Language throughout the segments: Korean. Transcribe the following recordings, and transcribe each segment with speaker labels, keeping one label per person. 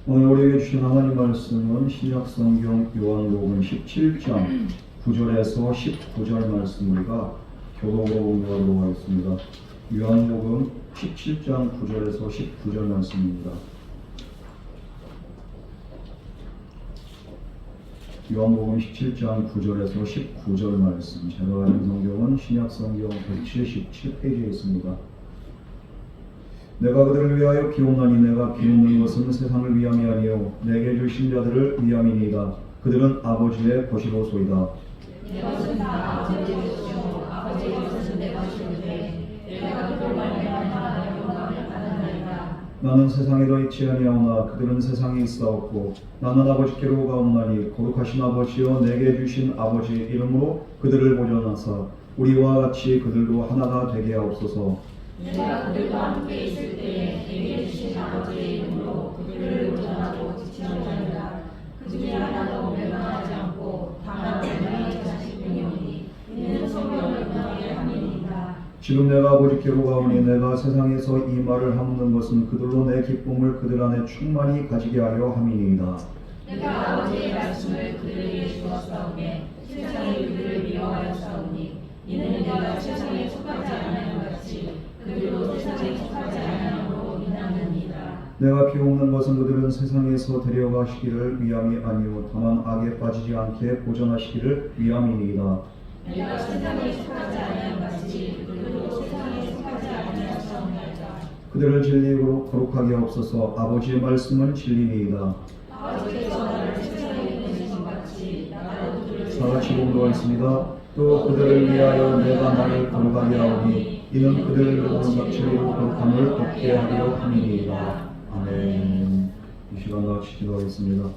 Speaker 1: 오늘 우리에게 주신 하나님 말씀은 신약성경 요한복음 17장 9절에서 19절 말씀 우리가 교독으로 공부하도록 하겠습니다. 요한복음 17장 9절에서 19절 말씀입니다. 요한복음 17장 9절에서 19절 말씀, 제가 아는 성경은 신약성경 177페이지에 있습니다. 내가 그들을 위하여 비옵나니 내가 비옵는 것은 세상을 위함이 아니요 내게 주신 자들을 위함이니이다. 그들은 아버지의 것이로소이다.
Speaker 2: 내 것은 다 아버지의 것이요 아버지의 것은 내 것이오되 내가 그들 말미암아 영광을 받았나이다.
Speaker 1: 나는 세상에 있지 아니하오나 그들은 세상에 있사옵고 나는 아버지께로 가옵나니 거룩하신 아버지여 내게 주신 아버지 이름으로 그들을 보존하사 우리와 같이 그들도 하나가 되게 하옵소서.
Speaker 2: 내가 그들과 함께 있을 때에 내게 주신 아버지의 이름으로 그들을 보존하고 지키노니라. 그중에 하나도 멸망하지 않고 다만 분명히 자식뿐이오니 이는 성령을 분하게 함이니이다.
Speaker 1: 지금 내가 아버지께로 가오니 내가 세상에서 이 말을 하묻는 것은 그들로 내 기쁨을 그들 안에 충만히 가지게 하려 함이니이다.
Speaker 2: 내가 아버지의 말씀을 그들에게 주었사오매 세상이 그들을 미워하였사오니 이는 내가 세상에 속하지 아니하는 같이 그들도 세상에 속하지 아니함으로 인하느니라.
Speaker 1: 내가 비옵는 것은 그들은 세상에서 데려가시기를 위함이 아니오 다만 악에 빠지지 않게 보존하시기를 위함이니이다.
Speaker 2: 내가 세상에 속하지 아니한 같이 그들도 세상에 속하지 아니하였사옵나이다.
Speaker 1: 그들을 진리로 거룩하게 하옵소서. 아버지의 말씀은 진리니이다.
Speaker 2: 아버지께서 나를 세상에 보내신 같이 나도 그들을
Speaker 1: 사같이 공도하였습니다. 또 그들을 위하여 내가 나를 거룩하게 하오니 이는 그들로 진리로 거룩함을 얻게 하려 함이니이다. 아멘. 이 시간 다 같이 기도하겠습니다.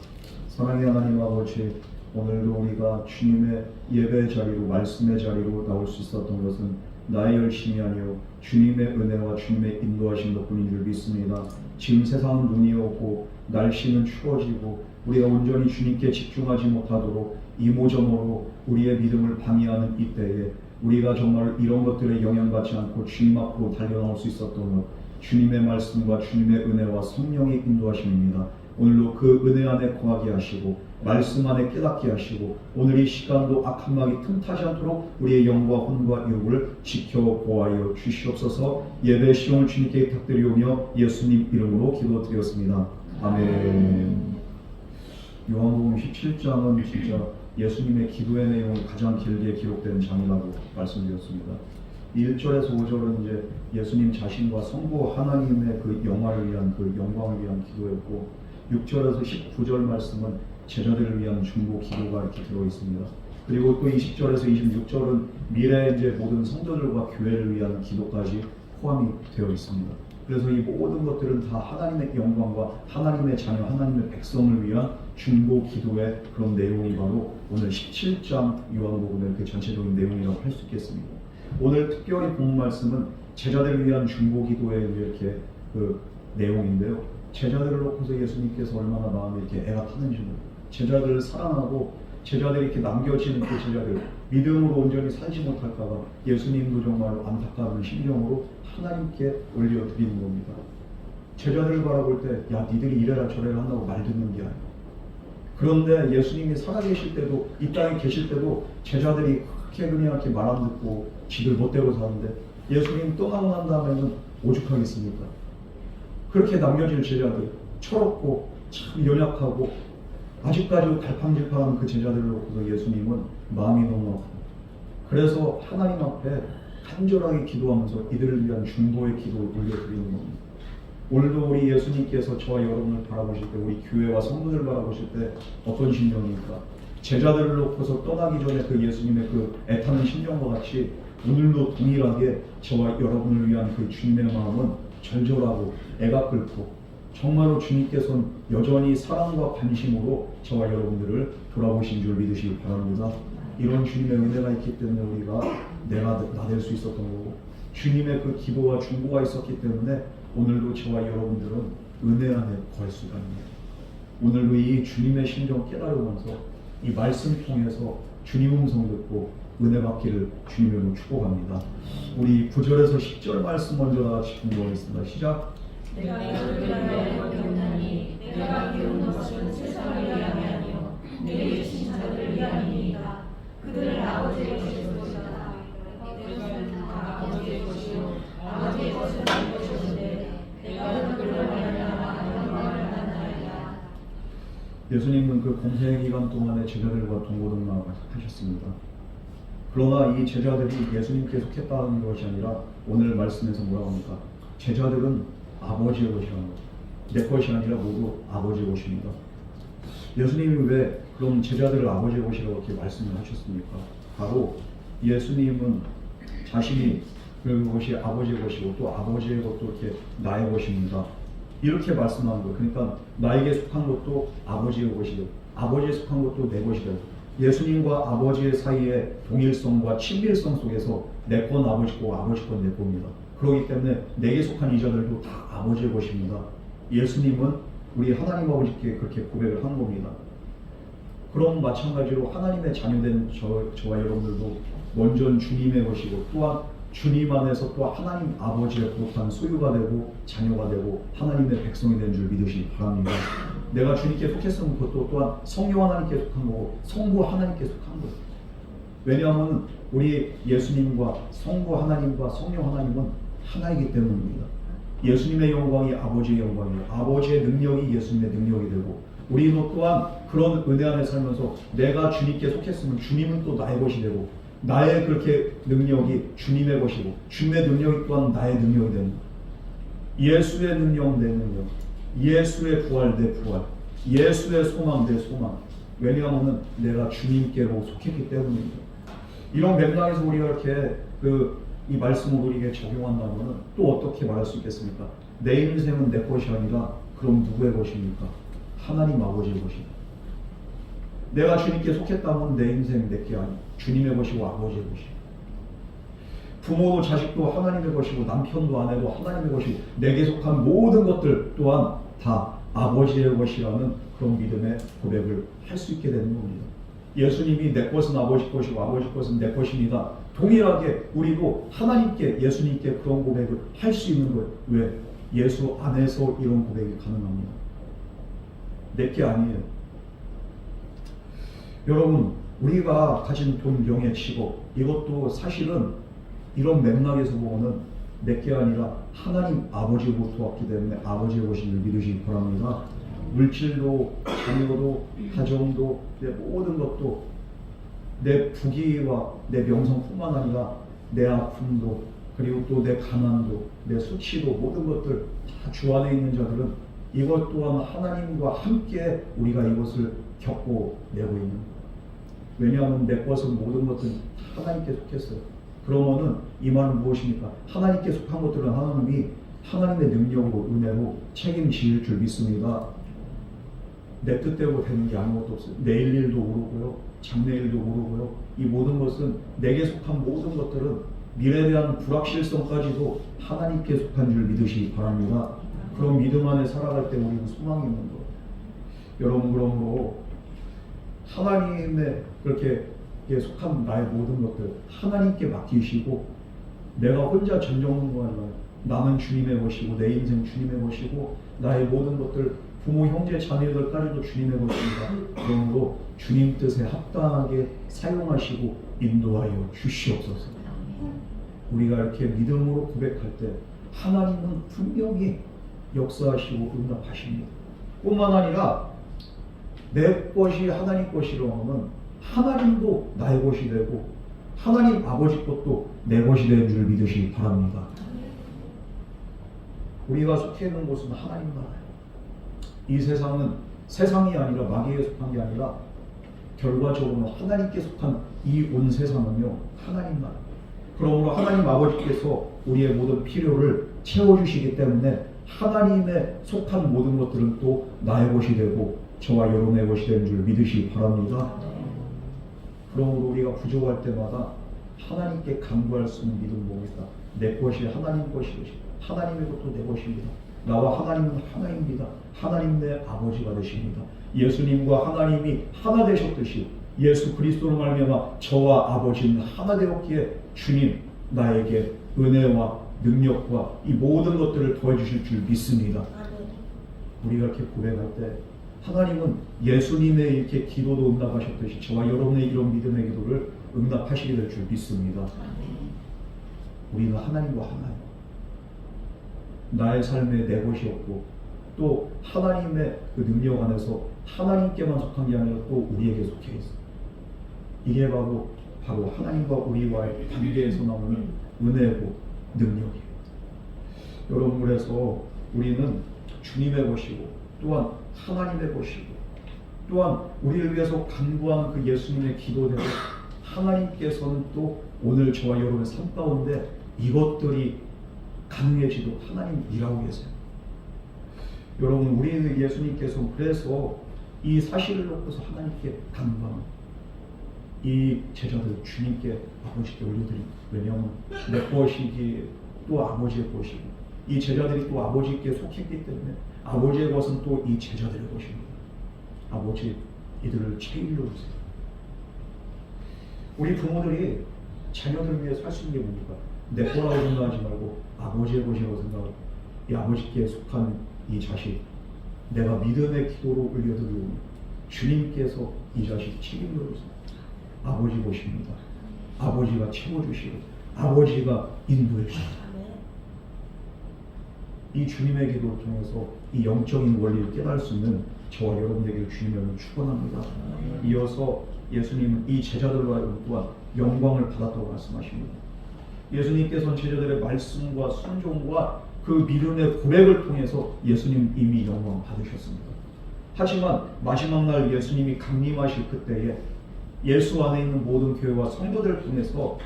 Speaker 1: 사랑의 하나님 아버지, 오늘도 우리가 주님의 예배 자리로 말씀의 자리로 나올 수 있었던 것은 나의 열심이 아니요 주님의 은혜와 주님의 인도하신 덕분인 줄 믿습니다. 지금 세상은 눈이 오고 날씨는 추워지고 우리가 온전히 주님께 집중하지 못하도록 이모저모로 우리의 믿음을 방해하는 이때에 우리가 정말 이런 것들에 영향받지 않고 주님 앞으로 달려나올 수 있었던 것, 주님의 말씀과 주님의 은혜와 성령의 인도하심입니다. 오늘도 그 은혜 안에 거하게 하시고 말씀 안에 깨닫게 하시고 오늘 이 시간도 악한 마귀 틈타지 않도록 우리의 영과 혼과 육을 지켜보아여 주시옵소서. 예배 시험을 주님께 부탁드리오며 예수님 이름으로 기도드렸습니다. 아멘. 요한복음 17장은 진짜 예수님의 기도의 내용이 가장 길게 기록된 장이라고 말씀드렸습니다. 1절에서 5절은 이제 예수님 자신과 성부 하나님의 그 영화를 위한 그 영광을 위한 기도였고 6절에서 19절 말씀은 제자들을 위한 중보 기도가 이렇게 들어 있습니다. 그리고 또 20절에서 26절은 미래의 이제 모든 성도들과 교회를 위한 기도까지 포함이 되어 있습니다. 그래서 이 모든 것들은 다 하나님의 영광과 하나님의 자녀, 하나님의 백성을 위한 중보 기도의 그런 내용이 바로 오늘 17장 요한복음의 그 전체적인 내용이라고 할 수 있겠습니다. 오늘 특별히 본 말씀은 제자들을 위한 중보 기도의 이렇게 그 내용인데요. 제자들을 놓고서 예수님께서 얼마나 마음에 이렇게 애가 타는지 제자들을 사랑하고 제자들이 이렇게 남겨지는 그 제자들 믿음으로 온전히 살지 못할까봐 예수님도 정말 안타까운 심정으로 하나님께 올려드리는 겁니다. 제자들을 바라볼 때 야 니들이 이래라 저래라 한다고 말 듣는 게 아니에요. 그런데 예수님이 살아계실 때도 이 땅에 계실 때도 제자들이 그렇게 그냥 이렇게 말 안 듣고 지들 멋대로 사는데 예수님 떠나고 난 다음에는 오죽하겠습니까? 그렇게 남겨질 제자들 철없고 참 연약하고 아직까지도 갈팡질팡한 그 제자들을 놓고서 예수님은 마음이 너무 아프고 그래서 하나님 앞에 간절하게 기도하면서 이들을 위한 중보의 기도를 올려드리는 겁니다. 오늘도 우리 예수님께서 저와 여러분을 바라보실 때 우리 교회와 성도들 바라보실 때 어떤 심정입니까? 제자들을 놓고서 떠나기 전에 그 예수님의 그 애타는 심정과 같이 오늘도 동일하게 저와 여러분을 위한 그 주님의 마음은 절절하고 애가 끓고 정말로 주님께서는 여전히 사랑과 관심으로 저와 여러분들을 돌아보신 줄 믿으시기 바랍니다. 이런 주님의 은혜가 있기 때문에 우리가 내가 나댈 수 있었던 거고 주님의 그 기도와 중보가 있었기 때문에 오늘도 저와 여러분들은 은혜 안에 거할 수가 있습니다. 오늘도 이 주님의 심정 깨달으면서 이 말씀 통해서 주님 음성 듣고 은혜 받기를 주님으로 축복합니다. 우리 9절에서 10절 말씀 먼저 다 같이 공부하겠습니다. 시작.
Speaker 2: 내가 너를 위하여 기도하니 내가
Speaker 1: 예수님은 그 공생 기간 동안에 제자들과 동고동락하셨습니다. 그러나 이 제자들이 예수님께 속했다는 것이 아니라 오늘 말씀에서 뭐라고 합니까? 제자들은 아버지의 것이라는 거죠. 내 것이 아니라 모두 아버지의 것입니다. 예수님이 왜 그럼 제자들을 아버지의 것이라고 이렇게 말씀을 하셨습니까? 바로 예수님은 자신이 그것이 아버지의 것이고 또 아버지의 것도 이렇게 나의 것입니다. 이렇게 말씀하는 거예요. 그러니까 나에게 속한 것도 아버지의 것이고 아버지에 속한 것도 내 것이다. 예수님과 아버지의 사이에 동일성과 친밀성 속에서 내 건 아버지고 아버지 건 내 겁니다. 그렇기 때문에 내게 속한 이자들도 다 아버지의 것입니다. 예수님은 우리 하나님 아버지께 그렇게 고백을 한 겁니다. 그럼 마찬가지로 하나님의 자녀된 저와 여러분들도 먼저 주님의 것이고 또한 주님 안에서 또 하나님 아버지의 거룩한 소유가 되고 자녀가 되고 하나님의 백성이 된 줄 믿으시기 바랍니다. 내가 주님께 속했으면 그것도 또한 성령 하나님께 속한 거고 성부 하나님께 속한 거예요. 왜냐하면 우리 예수님과 성부 하나님과 성령 하나님은 하나이기 때문입니다. 예수님의 영광이 아버지의 영광이고 아버지의 능력이 예수님의 능력이 되고 우리도 또한 그런 은혜 안에 살면서 내가 주님께 속했으면 주님은 또 나의 것이 되고 나의 그렇게 능력이 주님의 것이고 주님의 능력이 또한 나의 능력이 되는 예수의 능력 내 능력, 예수의 부활 내 부활, 예수의 소망 내 소망. 왜냐하면 내가 주님께로 속했기 때문입니다. 이런 맥락에서 우리가 이렇게 이 말씀을 우리에게 적용한다면 또 어떻게 말할 수 있겠습니까? 내 인생은 내 것이 아니라 그럼 누구의 것입니까? 하나님 아버지의 것이다. 내가 주님께 속했다면 내 인생 내게 아니 주님의 것이고 아버지의 것이고 부모도 자식도 하나님의 것이고 남편도 아내도 하나님의 것이고 내게 속한 모든 것들 또한 다 아버지의 것이라는 그런 믿음의 고백을 할 수 있게 되는 겁니다. 예수님이 내 것은 아버지 것이고 아버지 것은 내 것입니다. 동일하게 우리도 하나님께 예수님께 그런 고백을 할 수 있는 거예요. 왜? 예수 안에서 이런 고백이 가능합니다. 내게 아니에요. 여러분 우리가 가진 돈, 명예, 직업 이것도 사실은 이런 맥락에서 보면 내게 아니라 하나님 아버지로부터 왔기 때문에 아버지의 것임을 믿으시기 바랍니다. 물질도 자녀도 가정도 내 모든 것도 내 부귀와 내 명성뿐만 아니라 내 아픔도 그리고 또 내 가난도 내 수치도 모든 것들 다 주 안에 있는 자들은 이것 또한 하나님과 함께 우리가 이것을 겪고 내고 있는 거예요. 왜냐하면 내 것은 모든 것들은 하나님께 속했어요. 그러면은 이 말은 무엇입니까? 하나님께 속한 것들은 하나님이 하나님의 능력으로 은혜로 책임질 줄 믿습니다. 내 뜻대로 되는 게 아무것도 없어요. 내일 일도 모르고요. 장래일도 모르고요. 이 모든 것은 내게 속한 모든 것들은 미래에 대한 불확실성까지도 하나님께 속한 줄 믿으시기 바랍니다. 그런 믿음 안에 살아갈 때 우리는 소망이 있는 거예요. 여러분 그러므로 하나님의 그렇게 속한 나의 모든 것들 하나님께 맡기시고 내가 혼자 전정하는 거 아니라 나는 주님의 것이고 내 인생 주님의 것이고 나의 모든 것들 부모, 형제, 자녀들까지도 주님의 것입니다. 그러므로 주님 뜻에 합당하게 사용하시고 인도하여 주시옵소서. 우리가 이렇게 믿음으로 고백할 때 하나님은 분명히 역사하시고 응답하십니다. 뿐만 아니라 내 것이 하나님 것이라고 하면 하나님도 나의 것이 되고 하나님 아버지 것도 내 것이 되는 줄 믿으시기 바랍니다. 우리가 속해 있는 곳은 하나님 나라예요. 이 세상은 세상이 아니라 마귀에 속한 게 아니라 결과적으로 하나님께 속한 이 온 세상은요 하나님 나라. 그러므로 하나님 아버지께서 우리의 모든 필요를 채워주시기 때문에 하나님의 속한 모든 것들은 또 나의 것이 되고 저와 여러분의 것이 되는 줄 믿으시기 바랍니다. 그러므로 우리가 부족할 때마다 하나님께 간구할 수 있는 믿음 뭡니까? 내 것이 하나님 것이 하나님의 것도 내 것입니다. 나와 하나님은 하나입니다. 하나님 내 아버지가 되십니다. 예수님과 하나님이 하나 되셨듯이 예수 그리스도로 말미암아 저와 아버지는 하나 되었기에 주님 나에게 은혜와 능력과 이 모든 것들을 더해주실 줄 믿습니다. 우리가 이렇게 고백할 때 하나님은 예수님의 이렇게 기도도 응답하셨듯이 저와 여러분의 이런 믿음의 기도를 응답하시게 될 줄 믿습니다. 우리는 하나님과 하나예요. 나의 삶에 내 것이 없고 또 하나님의 그 능력 안에서 하나님께만 속한 게 아니라 또 우리에게 속해 있어. 이게 바로 하나님과 우리와의 관계에서 나오는 은혜고 능력이에요. 여러분, 그래서 우리는 주님의 것이고 또한 하나님의 것이고 또한 우리를 위해서 간구한 그 예수님의 기도대로 하나님께서는 또 오늘 저와 여러분의 삶 가운데 이것들이 가능해지도록 하나님 일하고 계세요. 여러분, 우리 예수님께서 그래서 이 사실을 놓고서 하나님께 간구하는 이 제자들 주님께 아버지께 올려드린, 왜냐하면 내 것이기에 또 아버지의 것이고 이 제자들이 또 아버지께 속했기 때문에 아버지의 것은 또 이 제자들의 것입니다. 아버지, 이들을 제일로 주세요. 우리 부모들이 자녀들을 위해 살 수 있는 게 뭡니까? 내 거라고 생각하지 말고 아버지의 것이라고 생각하고 이 아버지께 속한 이 자식, 내가 믿음의 기도로 올려드리오니 주님께서 이 자식 책임져 주세요. 아버지 것입니다. 아버지가 채워주시고 아버지가 인도해 주시고 이 주님의 기도를 통해서 이 영적인 원리를 깨달을 수 있는 저와 여러분에게 주님을 축원합니다. 이어서 예수님은 이 제자들과 또한 영광을 받았다고 말씀하십니다. 예수님께서는 제자들의 말씀과 순종과 그 믿음의 고백을 통해서 예수님 이미 영광 받으셨습니다. 하지만 마지막 날 예수님이 강림하실 그때에 예수 안에 있는 모든 교회와 성도들을 통해서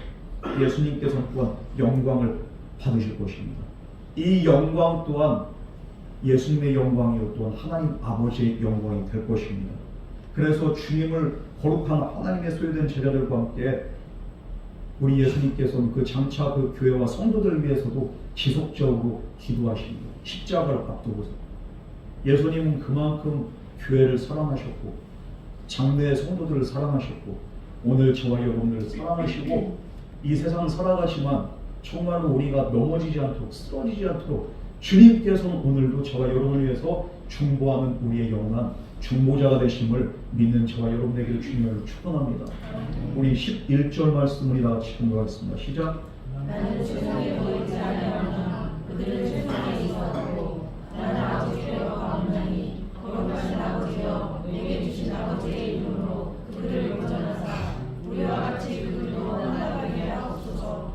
Speaker 1: 예수님께서는 또한 영광을 받으실 것입니다. 이 영광 또한 예수님의 영광이요 또한 하나님 아버지의 영광이 될 것입니다. 그래서 주님을 거룩한 하나님의 소유된 제자들과 함께 우리 예수님께서는 그 장차 그 교회와 성도들을 위해서도 지속적으로 기도하십니다. 십자가를 앞두고서 예수님은 그만큼 교회를 사랑하셨고 장래의 성도들을 사랑하셨고 오늘 저와 여러분들을 사랑하시고 이 세상을 살아가지만 정말로 우리가 넘어지지 않도록 쓰러지지 않도록 주님께서는 오늘도 저와 여러분을 위해서 중보하는 우리의 영원한 중보자가 되심을 믿는 저와 여러분에게 주님을 축원합니다. 우리 11절 말씀을 다 같이 공부하겠습니다. 시작.
Speaker 2: 나는 세상에 보이지 아니하나 그들은 세상에 있었고 나는 아버지께로 가옵나니 거룩하신 아버지여 내게 주신 아버지의 이름으로 그들을 보존하사 우리와 같이 그들도 하나되게 하옵소서.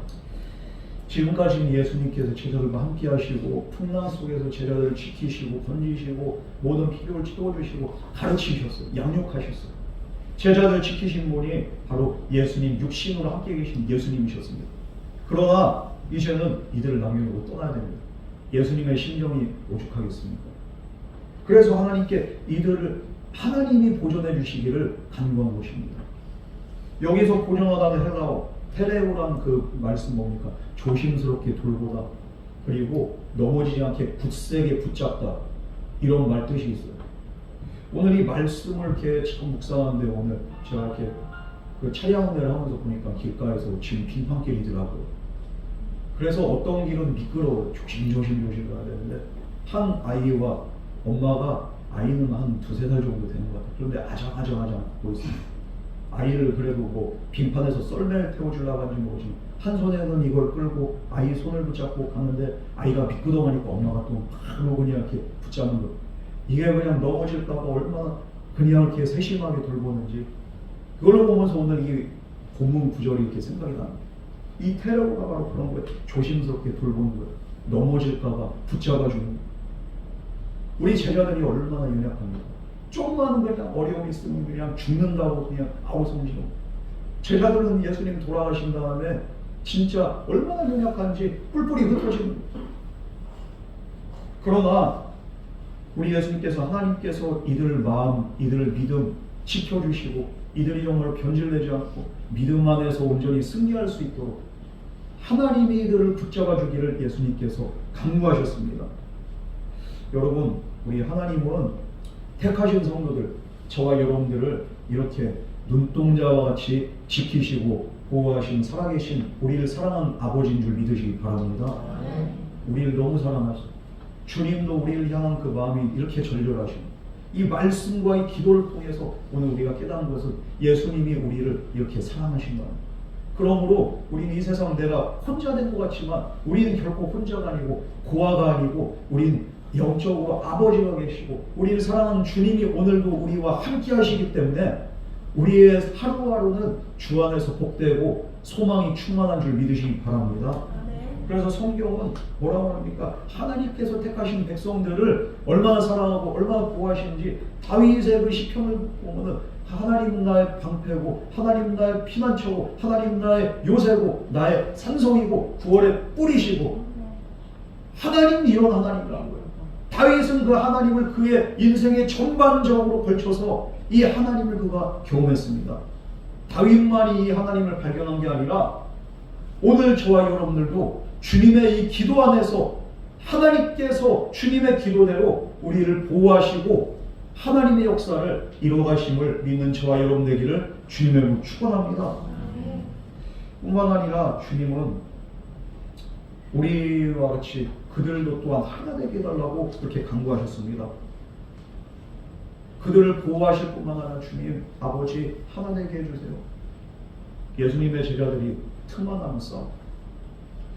Speaker 1: 지금까지 예수님께서 제자들과 함께 하시고 풍랑 속에서 제자들을 지키시고 건지시고 모든 필요를 채워주시고 가르치셨어요. 양육하셨어요. 제자들 지키신 분이 바로 예수님 육신으로 함께 계신 예수님이셨습니다. 그러나 이제는 이들을 남겨놓고 떠나야 됩니다. 예수님의 심정이 오죽하겠습니까? 그래서 하나님께 이들을 하나님이 보존해 주시기를 간구한 것입니다. 여기서 보존하다는 헬라어 테레오란 그 말씀 뭡니까? 조심스럽게 돌보다 그리고 넘어지지 않게 굳세게 붙잡다 이런 말 뜻이 있어요. 오늘 이 말씀을 이렇게 참 묵상하는데 오늘 제가 이렇게 그 차량 운전을 하면서 보니까 길가에서 지금 빙판길이더라고요. 그래서 어떤 길은 미끄러워요. 조심조심 가야 되는데 한 아이와 엄마가 아이는 한 2-3살 정도 되는 것 같아요. 그런데 아장아장 걷고 있습니다. 아이를 그래도 뭐 빙판에서 썰매를 태워주려고 하는지 모르지 한 손에는 이걸 끌고 아이 손을 붙잡고 가는데 아이가 미끄덩하니까 엄마가 또 바로 그냥 이렇게 붙잡는 거. 이게 그냥 넘어질까봐 얼마나 그냥 이렇게 세심하게 돌보는지 그걸 보면서 오늘 이 본문 구절이 이렇게 생각이 납니다. 이 테러가 바로 그런 거예요. 조심스럽게 돌보는 거예요. 넘어질까봐 붙잡아주는 거예요. 우리 제자들이 얼마나 연약합니까? 조금만 그냥 어려움이 있으면 그냥 죽는다고 그냥 아우성지로. 제자들은 예수님 돌아가신 다음에 진짜 얼마나 연약한지 뿔뿔이 흩어지는 거예요. 그러나 우리 예수님께서 하나님께서 이들 마음, 이들을 믿음 지켜주시고 이들이 정말 변질되지 않고 믿음 안에서 온전히 승리할 수 있도록 하나님이 이들을 붙잡아 주기를 예수님께서 간구하셨습니다. 여러분, 우리 하나님은 택하신 성도들, 저와 여러분들을 이렇게 눈동자와 같이 지키시고 보호하신 살아계신 우리를 사랑하는 아버지인 줄 믿으시기 바랍니다. 우리를 너무 사랑하시고 주님도 우리를 향한 그 마음이 이렇게 절절하시고 이 말씀과 이 기도를 통해서 오늘 우리가 깨닫는 것은 예수님이 우리를 이렇게 사랑하신다. 그러므로 우리는 이 세상 내가 혼자 된 것 같지만 우리는 결코 혼자가 아니고 고아가 아니고 우리는 영적으로 아버지가 계시고 우리를 사랑하는 주님이 오늘도 우리와 함께 하시기 때문에 우리의 하루하루는 주 안에서 복되고 소망이 충만한 줄 믿으시기 바랍니다. 그래서 성경은 뭐라고 합니까? 하나님께서 택하신 백성들을 얼마나 사랑하고 얼마나 보호하시는지 다윗의 그 시편을 보면은 하나님 나의 방패고 하나님 나의 피난처고 하나님 나의 요새고 나의 산성이고 구원의 뿌리시고 하나님 이런 하나님이라는 거예요. 다윗은 그 하나님을 그의 인생의 전반적으로 걸쳐서 이 하나님을 그가 경험했습니다. 다윗만이 이 하나님을 발견한 게 아니라 오늘 저와 여러분들도 주님의 이 기도 안에서 하나님께서 주님의 기도대로 우리를 보호하시고 하나님의 역사를 이루어가심을 믿는 저와 여러분 되기를 주님의 이름으로 축원합니다. 뿐만 아니라 주님은 우리와 같이 그들도 또한 하나 되게 해달라고 그렇게 강구하셨습니다. 그들을 보호하실 뿐만 아니라 주님 아버지 하나 되게 해주세요. 예수님의 제자들이 틈만 나면 싸워.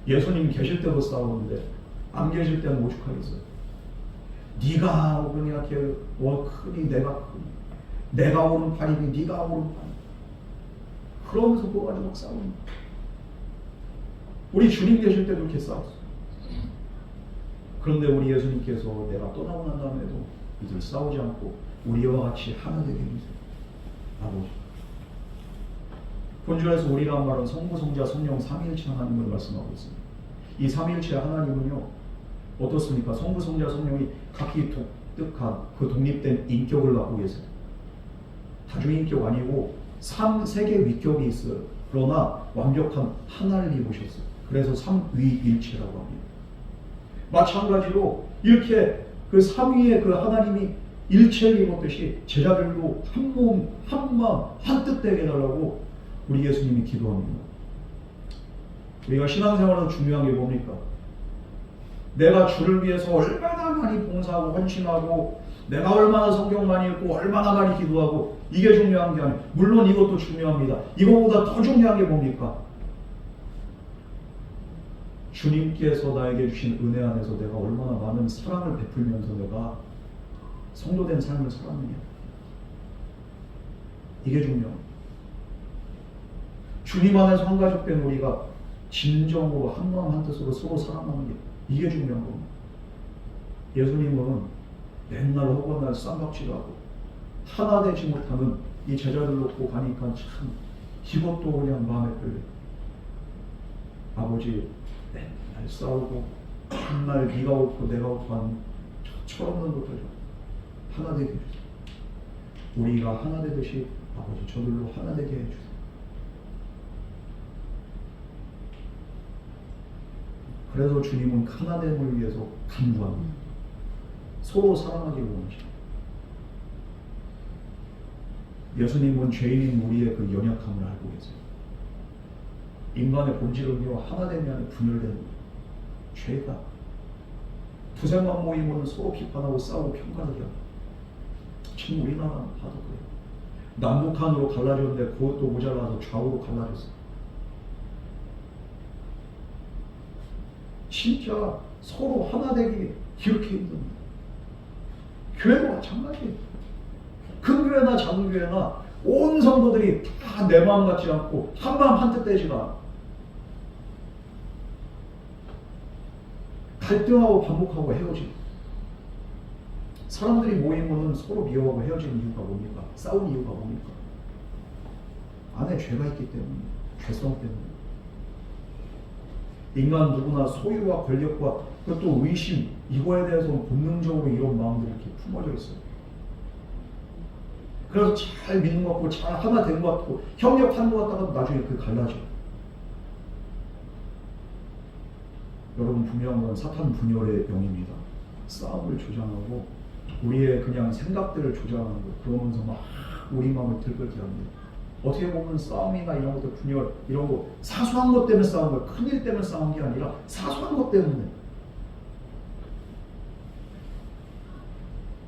Speaker 1: 예수님 계실 때도 싸우는데 안 계실 때는 오죽하겠어요. 네가 오르냐 크니 내가 크니 내가 오른팔이니 네가 오른팔 그러면서 그거 가지고 막 싸우는 거예요. 우리 주님 계실 때도 이렇게 싸웠어요. 그런데 우리 예수님께서 내가 떠나고 난 다음에도 이들 싸우지 않고 우리와 같이 하나 되게 해주세요. 아버지. 본주에서 우리란 말은 성부, 성자, 성령, 삼위일체 하나님을 말씀하고 있습니다. 이 삼위일체 하나님은요 어떻습니까? 성부, 성자, 성령이 각기 독특한 그 독립된 인격을 갖고 계세요. 다중인격 아니고 3개 위격이 있어요. 그러나 완벽한 하나를 입으셨어요. 그래서 삼위일체라고 합니다. 마찬가지로 이렇게 그 삼위의 그 하나님이 일체를 입었듯이 제자들도 한 몸, 한 마음, 한 뜻 되게 해달라고 우리 예수님이 기도합니다. 우리가 신앙생활에서 중요한 게 뭡니까? 내가 주를 위해서 얼마나 많이 봉사하고 헌신하고 내가 얼마나 성경 많이 읽고 얼마나 많이 기도하고 이게 중요한 게 아니에요. 물론 이것도 중요합니다. 이거보다 더 중요한 게 뭡니까? 주님께서 나에게 주신 은혜 안에서 내가 얼마나 많은 사랑을 베풀면서 내가 성도된 삶을 살았느냐. 이게 중요합니다. 주님 안에서 한 가족된 우리가 진정으로 한 마음 한 뜻으로 서로 사랑하는 게 이게 중요한 겁니다. 예수님은 맨날 허건날 쌈박질하고 하나 되지 못하는 이 제자들 놓고 가니까 참 이것도 그냥 마음에 끌려요. 아버지 맨날 싸우고 한날 네가 옳고 내가 옳고 하는 철없는 것들 하나 되게 해주세요. 우리가 하나 되듯이 아버지 저들로 하나 되게 해주세요. 그래서 주님은 하나됨을 위해서 간구합니다. 서로 사랑하기를 원하십니다. 예수님은 죄인인 우리의 그 연약함을 알고 계세요. 인간의 본질은요 하나되면 분열되는 거예요. 죄가 두세만 모이면 서로 비판하고 싸우고 평가하게 합니다. 지금 우리나라는 봐도 그래요. 남북한으로 갈라졌는데 그것도 모자라서 좌우로 갈라졌어요. 진짜 서로 하나 되기 이렇게 힘듭니다. 교회도 마찬가지예요. 큰 교회나 작은 교회나 온 성도들이 다 내 마음 같지 않고 한 마음 한 뜻 되지가 않아. 갈등하고 반복하고 헤어지고 사람들이 모이면은 서로 미워하고 헤어지는 이유가 뭡니까? 싸우는 이유가 뭡니까? 안에 죄가 있기 때문에 죄성 때문에 인간 누구나 소유와 권력과 그것도 의심 이거에 대해서 본능적으로 이런 마음들이 이렇게 품어져 있어요. 그래서 잘 믿는 것 같고 잘 하나 된 것 같고 협력하는 것 같다가 나중에 그 갈라져. 여러분 분명한 건 사탄 분열의 영입니다. 싸움을 조장하고 우리의 그냥 생각들을 조장하는 거 그러면서 막 우리 마음을 들끓게 합니다. 어떻게 보면 싸움이나 이런 것들 분열 이런 거 사소한 것 때문에 싸운 거예요. 큰일 때문에 싸운 게 아니라 사소한 것 때문에.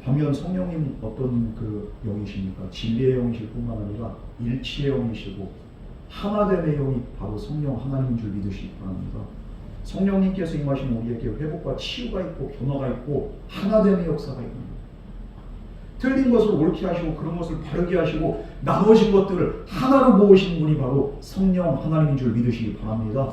Speaker 1: 반면 성령님 어떤 그 영이십니까? 진리의 영이실 뿐만 아니라 일치의 영이시고 하나됨의 영이 바로 성령 하나님인 줄 믿으시기 바랍니다. 성령님께서 임하시면 우리에게 회복과 치유가 있고 변화가 있고 하나됨의 역사가 있는 틀린 것을 옳게 하시고 그런 것을 바르게 하시고 나눠진 것들을 하나로 모으신 분이 바로 성령 하나님인 줄 믿으시기 바랍니다.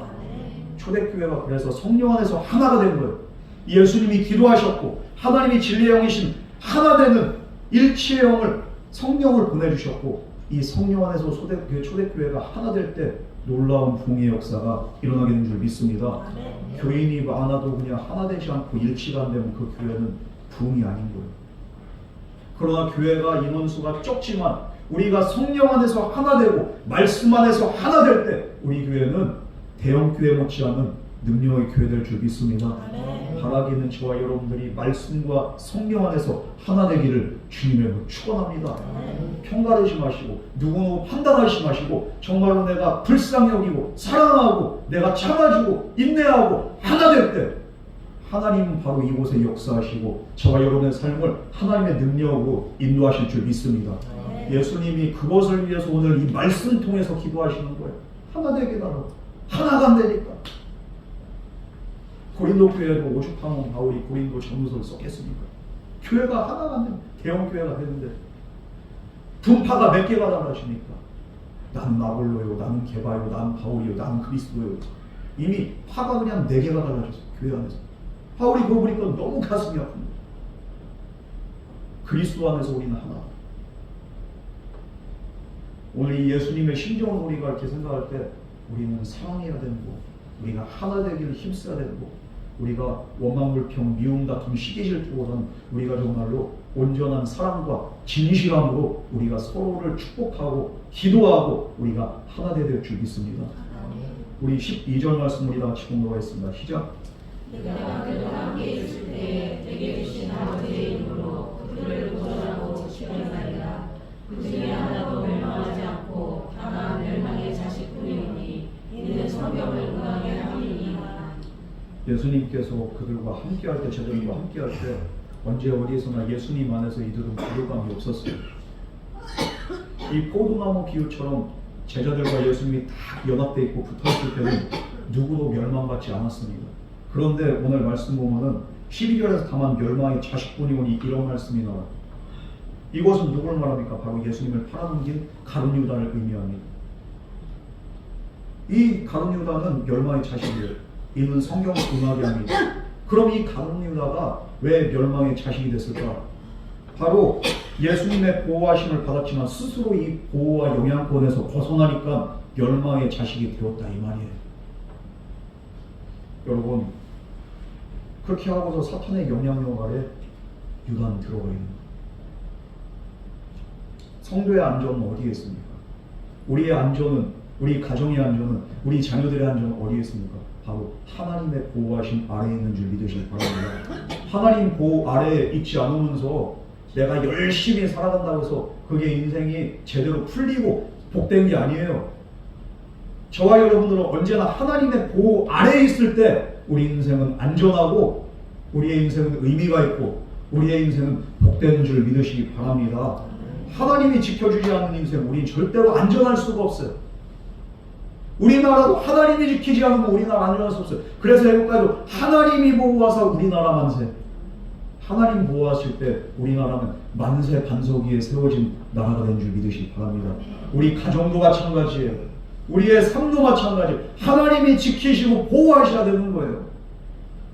Speaker 1: 초대교회가 그래서 성령 안에서 하나가 된 거예요. 예수님이 기도하셨고 하나님이 진리의 영이신 하나 되는 일치의 영을 성령을 보내주셨고 이 성령 안에서 초대교회가 하나 될 때 놀라운 부흥의 역사가 일어나게 된 줄 믿습니다. 교인이 많아도 그냥 하나 되지 않고 일치가 안 되면 그 교회는 부흥이 아닌 거예요. 그러나 교회가 인원수가 적지만 우리가 성령 안에서 하나 되고 말씀 안에서 하나 될 때 우리 교회는 대형 교회 못지않은 능력의 교회 될 줄 믿습니다. 바라기는 저와 여러분들이 말씀과 성령 안에서 하나 되기를 주님의 축원합니다. 평가하지 마시고 누구누구 판단하지 마시고 정말로 내가 불쌍히 여기고 사랑하고 내가 참아주고 인내하고 하나 될 때 하나님은 바로 이곳에 역사하시고 저와 여러분의 삶을 하나님의 능력으로 인도하실 줄 믿습니다. 예수님이 그것을 위해서 오늘 이 말씀 통해서 기도하시는 거예요. 하나 되게 달라고. 하나가 안 되니까. 고린도 교회도 오죽하면 바울이 고린도 전후서를 썼겠습니까? 교회가 하나가 안 되면 대형 교회가 되는데 분파가 몇 개가 달라지니까 나는 아볼로요, 나는 게바요, 나는 바울이요, 나는 그리스도요. 이미 파가 그냥 4개가 달라졌어요. 교회 안에서. 바울이 그거 보니까 너무 가슴이 아픕니다. 그리스도 안에서 우리는 하나. 오늘 이 예수님의 심정을 우리가 이렇게 생각할 때 우리는 사랑해야 되는 거, 우리가 하나 되기를 힘써야 되는 거, 우리가 원망불평, 미움, 다툼, 시기 질투보다는 우리가 정말로 온전한 사랑과 진실함으로 우리가 서로를 축복하고 기도하고 우리가 하나 되야 될 줄 믿습니다. 우리 12절 말씀 우리 다 같이 공부하겠습니다. 시작.
Speaker 2: 내가 그들과 함께 있을 때 내게 주신 아버지의 이름으로 그들을 구원하고 지켜나리라. 그 중에 하나도 멸망하지 않고 다만 멸망의 자식뿐이오니 이는 성경을 응하게 함이니라.
Speaker 1: 예수님께서 그들과 함께할 때, 제자들과 함께할 때 언제 어디에서나 예수님 안에서 이들은 부족함이 없었어요. 이 포도나무 비유처럼 제자들과 예수님이 다 연합되어 있고 붙어있을 때는 누구도 멸망받지 않았습니다. 그런데 오늘 말씀 보면은 12절에서 다만 멸망의 자식뿐이오니 이런 말씀이 나와요. 이것은 누굴 말합니까? 바로 예수님을 팔아넘긴 가룟 유다를 의미합니다. 이 가룟 유다는 멸망의 자식이에요. 이는 성경을 응하게 합니다. 그럼 이 가룟 유다가 왜 멸망의 자식이 됐을까? 바로 예수님의 보호하심을 받았지만 스스로 이 보호와 영향권에서 벗어나니까 멸망의 자식이 되었다 이 말이에요. 여러분, 그렇게 하고서 사탄의 영향력 아래 유다는 들어가 있는 거예요. 성도의 안전은 어디에 있습니까? 우리의 안전은, 우리 가정의 안전은, 우리 자녀들의 안전은 어디에 있습니까? 바로 하나님의 보호하심 아래에 있는 줄 믿으시기 바랍니다. 하나님 보호 아래에 있지 않으면서 내가 열심히 살아간다고 해서 그게 인생이 제대로 풀리고 복된 게 아니에요. 저와 여러분들은 언제나 하나님의 보호 아래에 있을 때 우리 인생은 안전하고 우리의 인생은 의미가 있고 우리의 인생은 복되는 줄 믿으시기 바랍니다. 하나님이 지켜주지 않는 인생 우린 절대로 안전할 수가 없어요. 우리나라도 하나님이 지키지 않으면 우리나라 안전할 수 없어요. 그래서 애국가에도 하나님이 보호하사 우리나라 만세. 하나님 보호하실 때 우리나라는 만세 반석 위에 세워진 나라가 된 줄 믿으시기 바랍니다. 우리 가정도 마찬가지예요. 우리의 삶도 마찬가지예요. 하나님이 지키시고 보호하셔야 되는 거예요.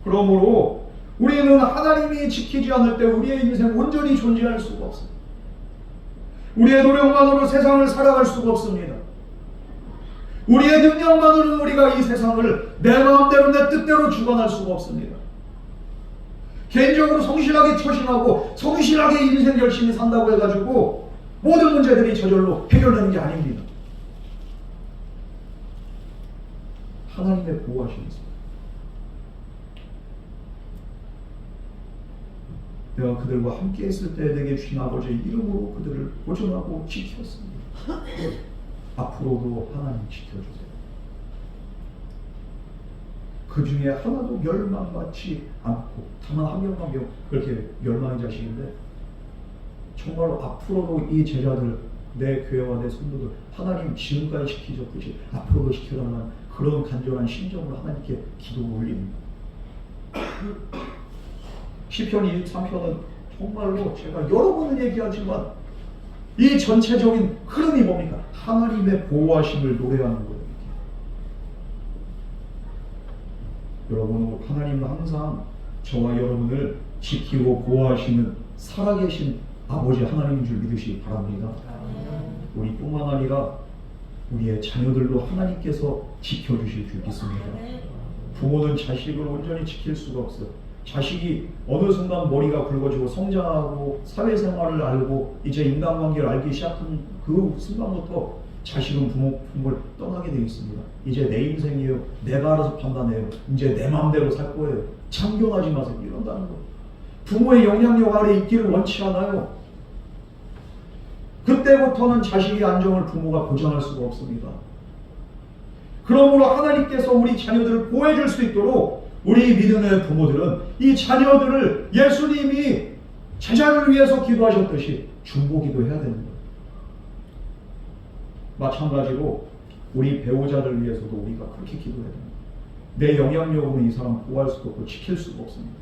Speaker 1: 그러므로 우리는 하나님이 지키지 않을 때 우리의 인생 온전히 존재할 수가 없어요. 우리의 노력만으로 세상을 살아갈 수가 없습니다. 우리의 능력만으로는 우리가 이 세상을 내 마음대로 내 뜻대로 주관할 수가 없습니다. 개인적으로 성실하게 처신하고 성실하게 인생 열심히 산다고 해가지고 모든 문제들이 저절로 해결되는 게 아닙니다. 하나님의 보호하심이 있습니다. 내가 그들과 함께 있을 때 내게 주신 아버지의 이름으로 그들을 보존하고 지켰습니다. 앞으로도 하나님 지켜주세요. 그 중에 하나도 멸망받지 않고 다만 한 명만 그렇게 멸망의 자식인데 정말로 앞으로도 이 제자들 내 교회와 내 성도들 하나님 지금까지 지키셨듯이 앞으로도 지켜달라는 그런 간절한 심정으로 하나님께 기도를 올립니다. 시편 23편은 정말로 제가 여러 번을 얘기하지만 이 전체적인 흐름이 뭡니까? 하나님의 보호하심을 노래하는 거예요. 여러분, 하나님은 항상 저와 여러분을 지키고 보호하시는 살아계신 아버지 하나님인 줄 믿으시기 바랍니다. 우리뿐만 아니라 우리의 자녀들도 하나님께서 지켜주실 줄 믿습니다. 부모는 자식을 온전히 지킬 수가 없어요. 자식이 어느 순간 머리가 굵어지고 성장하고 사회생활을 알고 이제 인간관계를 알기 시작한 그 순간부터 자식은 부모 품을 떠나게 되어 있습니다. 이제 내 인생이에요. 내가 알아서 판단해요. 이제 내 마음대로 살 거예요. 참견하지 마세요. 이런다는 거. 부모의 영향력 아래 있기를 원치 않아요. 그때부터는 자식의 안정을 부모가 보장할 수가 없습니다. 그러므로 하나님께서 우리 자녀들을 보호해 줄 수 있도록 우리 믿음의 부모들은 이 자녀들을 예수님이 제자를 위해서 기도하셨듯이 중보기도 해야 되는 거예요. 마찬가지로 우리 배우자들 위해서도 우리가 그렇게 기도해야 됩니다. 내 영향력으로 이 사람 보호할 수도 없고 지킬 수가 없습니다.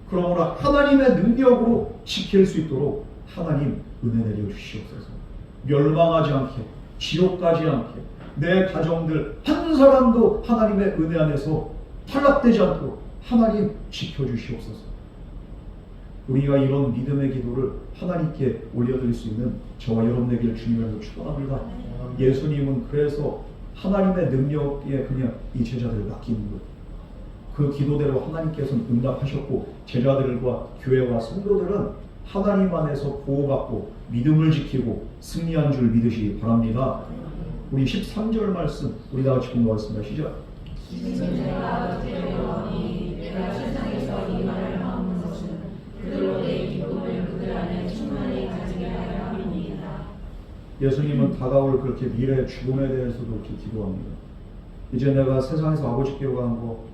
Speaker 1: 그러므로 하나님의 능력으로 지킬 수 있도록 하나님 은혜 내려 주시옵소서. 멸망하지 않게, 지옥 가지 않게, 내 가정들 한 사람도 하나님의 은혜 안에서 탈락되지 않도록 하나님 지켜주시옵소서. 우리가 이런 믿음의 기도를 하나님께 올려드릴 수 있는 저와 여러분 되기를 주님으로 축원합니다. 예수님은 그래서 하나님의 능력에 그냥 이 제자들을 맡기는 거예요. 그 기도대로 하나님께서는 응답하셨고 제자들과 교회와 성도들은 하나님 안에서 보호받고 믿음을 지키고 승리한 줄 믿으시기 바랍니다. 우리 13절 말씀 우리 다 같이 공부하겠습니다. 시작.
Speaker 2: 내가 어찌되오니 내가 세상에서 이 말을 하는 것은 그들로 내 기쁨을 그들 안에 충만히 가지게 하려 함이니이다.
Speaker 1: 예수님은 다가올 그렇게 미래의 죽음에 대해서도 이렇게 기도합니다. 이제 내가 세상에서 아버지께로 가는 거,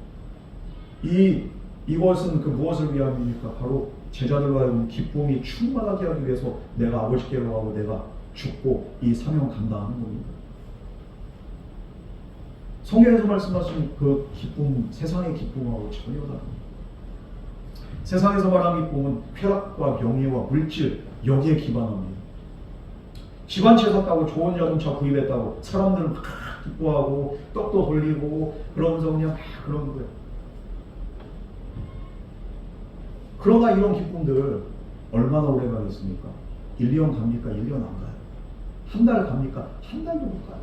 Speaker 1: 이것은 그 무엇을 위함입니까? 바로 제자들로 하여금 기쁨이 충만하게 하기 위해서 내가 아버지께로 가고 내가 죽고 이 사명 감당하는 겁니다. 성경에서 말씀하신 그 기쁨, 세상의 기쁨하고 전혀 다릅니다. 세상에서 말하는 기쁨은 쾌락과 명예와 물질, 여기에 기반합니다. 집 한 채 샀다고 좋은 자동차 구입했다고 사람들은 막 기뻐하고 떡도 돌리고 그러면서 그냥 막 그러는 거예요. 그러나 이런 기쁨들 얼마나 오래 가겠습니까? 1년 갑니까? 1년 안 가요. 한 달 갑니까? 한 달도 못 가요.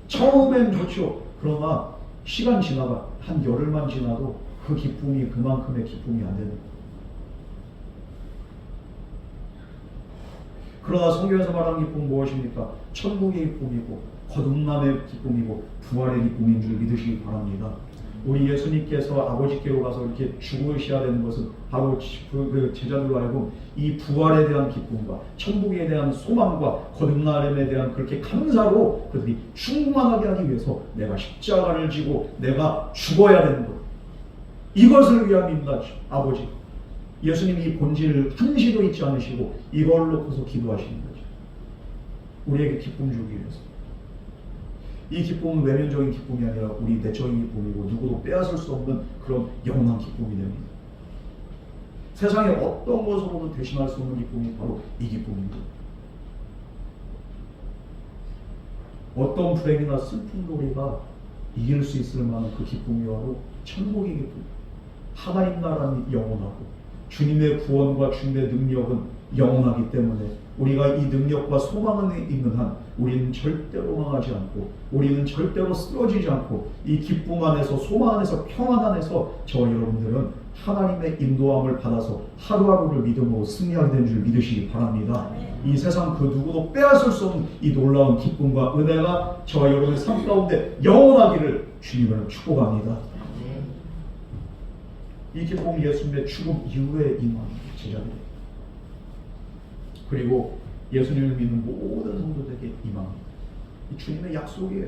Speaker 1: 처음엔 좋죠. 그러나 시간 지나가 한 열흘만 지나도 그 기쁨이 그만큼의 기쁨이 안 되는 거예요. 그러나 성경에서 말하는 기쁨은 무엇입니까? 천국의 기쁨이고 거듭남의 기쁨이고 부활의 기쁨인 줄 믿으시기 바랍니다. 우리 예수님께서 아버지께로 가서 이렇게 죽으셔야 되는 것은 바로 그 제자들로 하여금 이 부활에 대한 기쁨과 천국에 대한 소망과 거듭남에 대한 그렇게 감사로 그들이 충만하게 하기 위해서 내가 십자가를 지고 내가 죽어야 되는 것, 이것을 위함입니다. 아버지 예수님이 이 본질을 한시도 잊지 않으시고 이걸 놓고서 기도하시는 거죠. 우리에게 기쁨 주기 위해서. 이 기쁨은 외면적인 기쁨이 아니라 우리 내적인 기쁨이고 누구도 빼앗을 수 없는 그런 영원한 기쁨이 됩니다. 세상에 어떤 것으로도 대신할 수 없는 기쁨이 바로 이 기쁨입니다. 어떤 불행이나 슬픔도 우리가 이길 수 있을 만한 그 기쁨이 바로 천국의 기쁨. 하나님 나라는 영원하고 주님의 구원과 주님의 능력은 영원하기 때문에 우리가 이 능력과 소망을 있는 한 우리는 절대로 망하지 않고 우리는 절대로 쓰러지지 않고 이 기쁨 안에서 소망 안에서 평안 안에서 저와 여러분들은 하나님의 인도함을 받아서 하루하루를 믿음으로 승리하게 된 줄 믿으시기 바랍니다. 이 세상 그 누구도 빼앗을 수 없는 이 놀라운 기쁨과 은혜가 저와 여러분의 삶 가운데 영원하기를 주님을 축복합니다. 이 기쁨 예수님의 죽음 이후에 임한 제자들 그리고 예수님을 믿는 모든 성도들에게 임합니다. 이 주님의 약속이에요.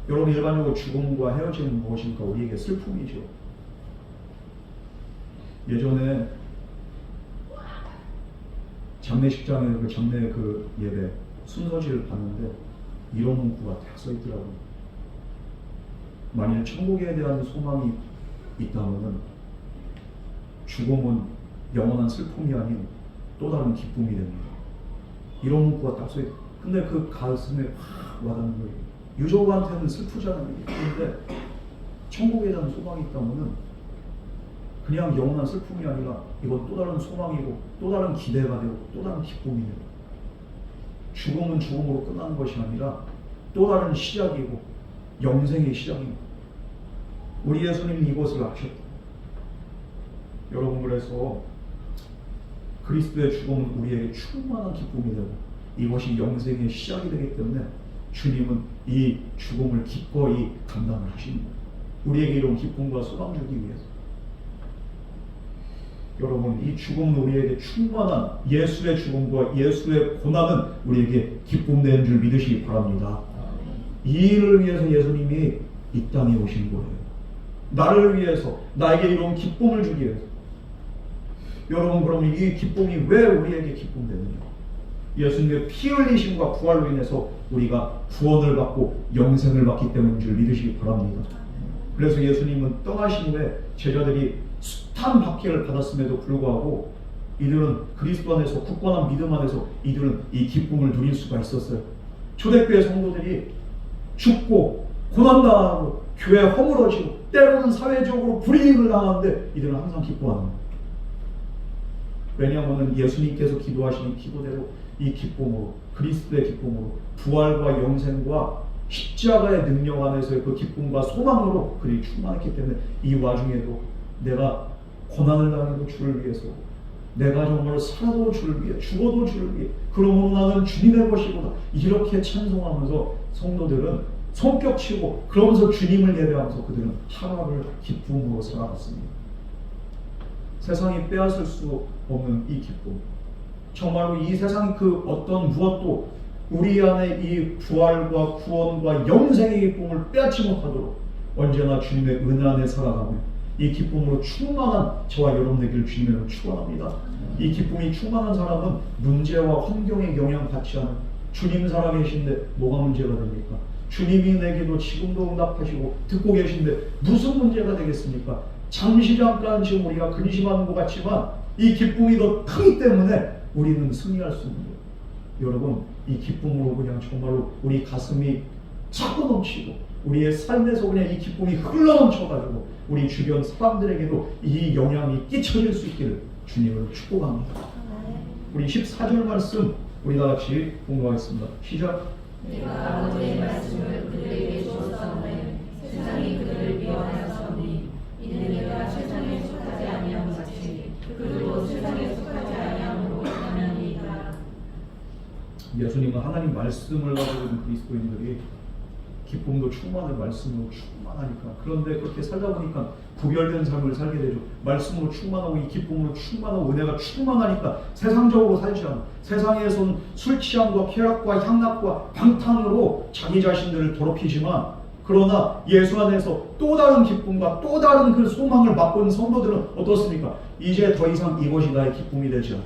Speaker 1: 여러분 일반적으로 죽음과 헤어짐은 무엇입니까? 우리에게 슬픔이죠. 예전에 장례식장에 그 장례 그 예배 순서지를 봤는데 이런 문구가 다 써있더라고요. 만일 천국에 대한 소망이 있다면 죽음은 영원한 슬픔이 아닌 또 다른 기쁨이 됩니다. 이런 문구가 딱 써있어요. 근데 그 가슴에 확 와닿는 거예요. 유족한테는 슬프잖아요. 그런데 천국에 대한 소망이 있다면 그냥 영원한 슬픔이 아니라 이건 또 다른 소망이고 또 다른 기대가 되고 또 다른 기쁨이 되고, 죽음은 죽음으로 끝나는 것이 아니라 또 다른 시작이고 영생의 시작입니다. 우리 예수님이 이것을 아셨다. 여러분, 그래서 그리스도의 죽음은 우리에게 충만한 기쁨이 되고 이것이 영생의 시작이 되기 때문에 주님은 이 죽음을 기꺼이 감당을 하십니다. 우리에게 이런 기쁨과 소망 주기 위해서. 여러분, 이 죽음은 우리에게 충만한 예수의 죽음과 예수의 고난은 우리에게 기쁨 되는 줄 믿으시기 바랍니다. 이 일을 위해서 예수님이 이 땅에 오신 거예요. 나를 위해서, 나에게 이런 기쁨을 주기 위해서. 여러분, 그럼 이 기쁨이 왜 우리에게 기쁨 되느냐? 예수님의 피 흘리심과 부활로 인해서 우리가 구원을 받고 영생을 받기 때문인 줄 믿으시기 바랍니다. 그래서 예수님은 떠나신 후에 제자들이 숱한 박해를 받았음에도 불구하고 이들은 그리스도 안에서 굳건한 믿음 안에서 이들은 이 기쁨을 누릴 수가 있었어요. 초대교회 성도들이 죽고 고난당하고 교회 허물어지고 때로는 사회적으로 불이익을 당하는데 이들은 항상 기뻐하는 거예요. 왜냐하면 예수님께서 기도하시는 기도대로 이 기쁨으로, 그리스도의 기쁨으로, 부활과 영생과 십자가의 능력 안에서의 그 기쁨과 소망으로 그들이 충만했기 때문에 이 와중에도 내가 고난을 당해도 주를 위해서, 내가 정말 살아도 주를 위해, 죽어도 주를 위해, 그러므로 나는 주님의 것이구나, 이렇게 찬송하면서 성도들은 손뼉치고 그러면서 주님을 예배하면서 그들은 하루를 기쁨으로 살아갔습니다. 세상이 빼앗을 수 없는 이 기쁨, 정말로 이 세상이 그 어떤 무엇도 우리 안에 이 부활과 구원과 영생의 기쁨을 빼앗지 못하도록 언제나 주님의 은혜 안에 살아가며 이 기쁨으로 충만한 저와 여러분 되기를 주님으로 축원합니다. 이 기쁨이 충만한 사람은 문제와 환경에 영향받지 않은, 주님 살아계신데 뭐가 문제가 됩니까? 주님이 내게도 지금도 응답하시고 듣고 계신데 무슨 문제가 되겠습니까? 잠시 잠깐 지금 우리가 근심하는 것 같지만 이 기쁨이 더 크기 때문에 우리는 승리할 수 있는 거예요. 여러분, 이 기쁨으로 그냥 정말로 우리 가슴이 차고 넘치고 우리의 삶에서 그냥 이 기쁨이 흘러넘쳐가지고 우리 주변 사람들에게도 이 영향이 끼쳐질 수 있기를 주님을 축복합니다. 우리 14절 말씀 우리 다 같이 공부하겠습니다. 시작.
Speaker 2: 내가 아버지의 말씀을 그들에게 주었사오니 세상이 그들을 미워하였사오니 이는 내가 세상에 속하지 아니함 같이 그들도 세상에 속하지 아니함으로 인함이니이다.
Speaker 1: 예수님은 하나님 말씀을 가지고 있는 그리스도인들이 기쁨도 충만한 말씀으로 충만하니까, 그런데 그렇게 살다 보니까 구별된 삶을 살게 되죠. 말씀으로 충만하고 이 기쁨으로 충만하고 은혜가 충만하니까 세상적으로 살지 않아. 세상에서는 술 취함과 쾌락과 향락과 방탕으로 자기 자신들을 더럽히지만, 그러나 예수 안에서 또 다른 기쁨과 또 다른 그 소망을 맛본 성도들은 어떻습니까? 이제 더 이상 이것이 나의 기쁨이 되지 않아.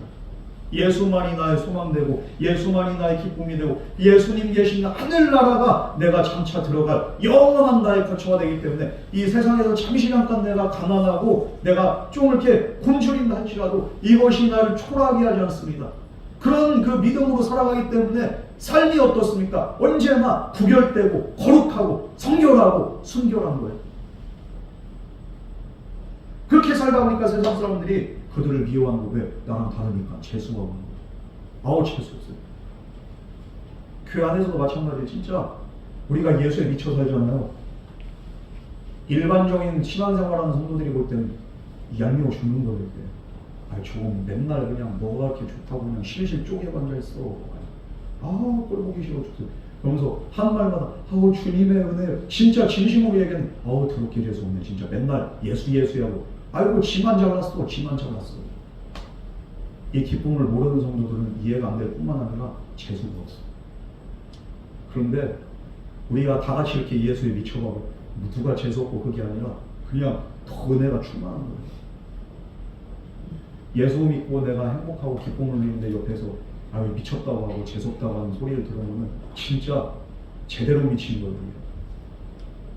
Speaker 1: 예수만이 나의 소망되고 예수만이 나의 기쁨이 되고 예수님 계신 하늘나라가 내가 장차 들어갈 영원한 나의 거처가 되기 때문에 이 세상에서 잠시 잠깐 내가 가난하고 내가 좀 이렇게 굶주린다 할지라도 이것이 나를 초라하게 하지 않습니다. 그런 그 믿음으로 살아가기 때문에 삶이 어떻습니까? 언제나 구별되고 거룩하고 성결하고 순결한 거예요. 그렇게 살다 보니까 세상 사람들이 그들을 미워하는 거, 왜? 나랑 다르니까 재수가 없는 거예요. 아우, 재수 없어요. 교회 안에서도 마찬가지예요. 진짜 우리가 예수에 미쳐 살잖아요. 일반적인 신앙생활하는 성도들이 볼 때는 얄미워 죽는 거예요. 아, 저건 맨날 그냥 뭐가 이렇게 좋다고 그냥 실실 쪼개고 앉아있어. 꼴 보기 싫어 죽어요. 그러면서 하는 말마다 아우 주님의 은혜, 진짜 진심으로 얘기하는 아우 더럽게 재수 없네. 진짜 맨날 예수하고 아이고 지만 잘났어. 이 기쁨을 모르는 성도들은 이해가 안 될 뿐만 아니라 재수가 없어. 그런데 우리가 다 같이 이렇게 예수에 미쳐가고 누가 재수 없고 그게 아니라 그냥 더 은혜가 충만한 거예요. 예수 믿고 내가 행복하고 기쁨을 누리는데 옆에서 아유 미쳤다고 하고 재수 없다고 하는 소리를 들으면 진짜 제대로 미친 거거든요.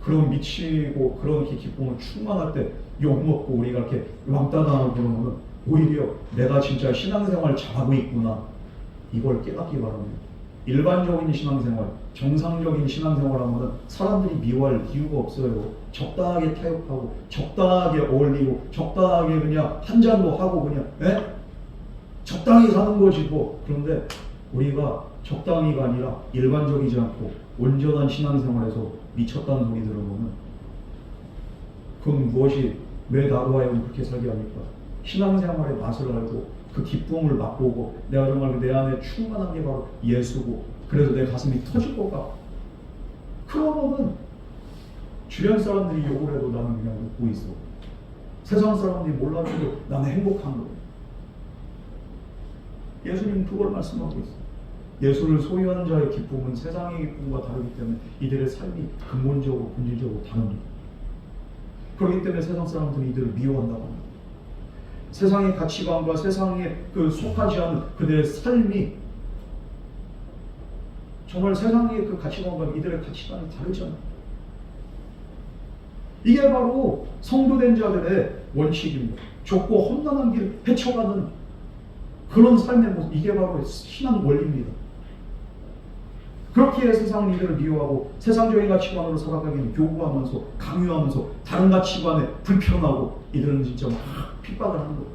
Speaker 1: 그런 미치고 그런 기쁨을 충만할 때 욕먹고 우리가 이렇게 왕따 당하고 그러면 오히려 내가 진짜 신앙생활 잘하고 있구나, 이걸 깨닫기 바랍니다. 일반적인 신앙생활, 정상적인 신앙생활 하면 사람들이 미워할 이유가 없어요. 적당하게 타협하고 적당하게 어울리고 적당하게 그냥 한 잔도 하고 그냥 적당히 사는 것이 뭐. 그런데 우리가 적당히가 아니라 일반적이지 않고 온전한 신앙생활에서 미쳤다는 소리 들어보면 그건 무엇이 왜 나로 하여금 그렇게 살게 합니까? 신앙생활의 맛을 알고 그 기쁨을 맛보고 내가 정말 내 안에 충만한 게 바로 예수고, 그래서 내 가슴이 터질 것 같고, 그러면은 주변 사람들이 욕을 해도 나는 그냥 웃고 있어. 세상 사람들이 몰라줘도 나는 행복한 거예요. 예수님 그걸 말씀하고 있어요. 예수를 소유하는 자의 기쁨은 세상의 기쁨과 다르기 때문에 이들의 삶이 근본적으로 본질적으로 다릅니다. 그렇기 때문에 세상 사람들은 이들을 미워한다고 합니다. 세상의 가치관과 세상에 속하지 않은 그들의 삶이 정말 세상의 그 가치관과 이들의 가치관이 다르잖아요. 이게 바로 성도된 자들의 원칙입니다. 좁고 험난한 길 헤쳐가는 그런 삶의 모습, 이게 바로 신앙 원리입니다. 그렇게 세상은 이들을 미워하고 세상적인 가치관으로 살아가기는 요구하면서 강요하면서 다른 가치관에 불편하고 이들은 진짜 막 핍박을 하는 거예요.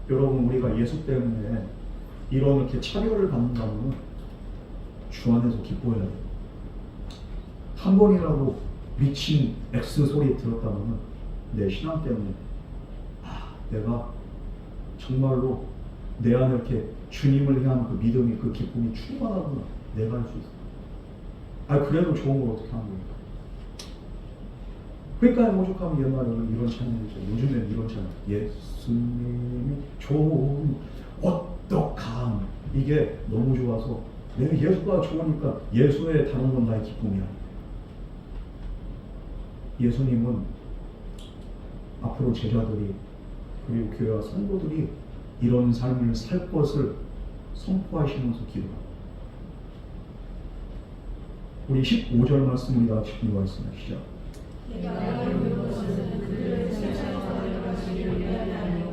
Speaker 1: 여러분, 우리가 예수 때문에 이런 이렇게 차별을 받는다면 주 안에서 기뻐해야 돼요. 한 번이라도 미친 X 소리 들었다면 내 신앙 때문에 내가 정말로 내 안에 이렇게 주님을 향한 그 믿음이, 그 기쁨이 충만하구나, 내가 할 수 있어. 그래도 좋은 걸 어떻게 하는 겁니까? 그러니까 오죽하면 옛날에는 이런 찬양이죠. 요즘에는 이런 찬양, 예수님이 좋은 어떡함, 이게 너무 좋아서 내가 예수가 좋으니까 예수의 다른 건 나의 기쁨이야. 예수님은 앞으로 제자들이 그리고 교회와 성도들이 이런 삶을 살 것을 선포하시면서 기도합니다. 우리 15절 말씀 우리 다 같이 읽어보겠습니다. 시작.
Speaker 2: 내가 이룬 것은 그들을 세상에서 데려가시기를 위하여 하며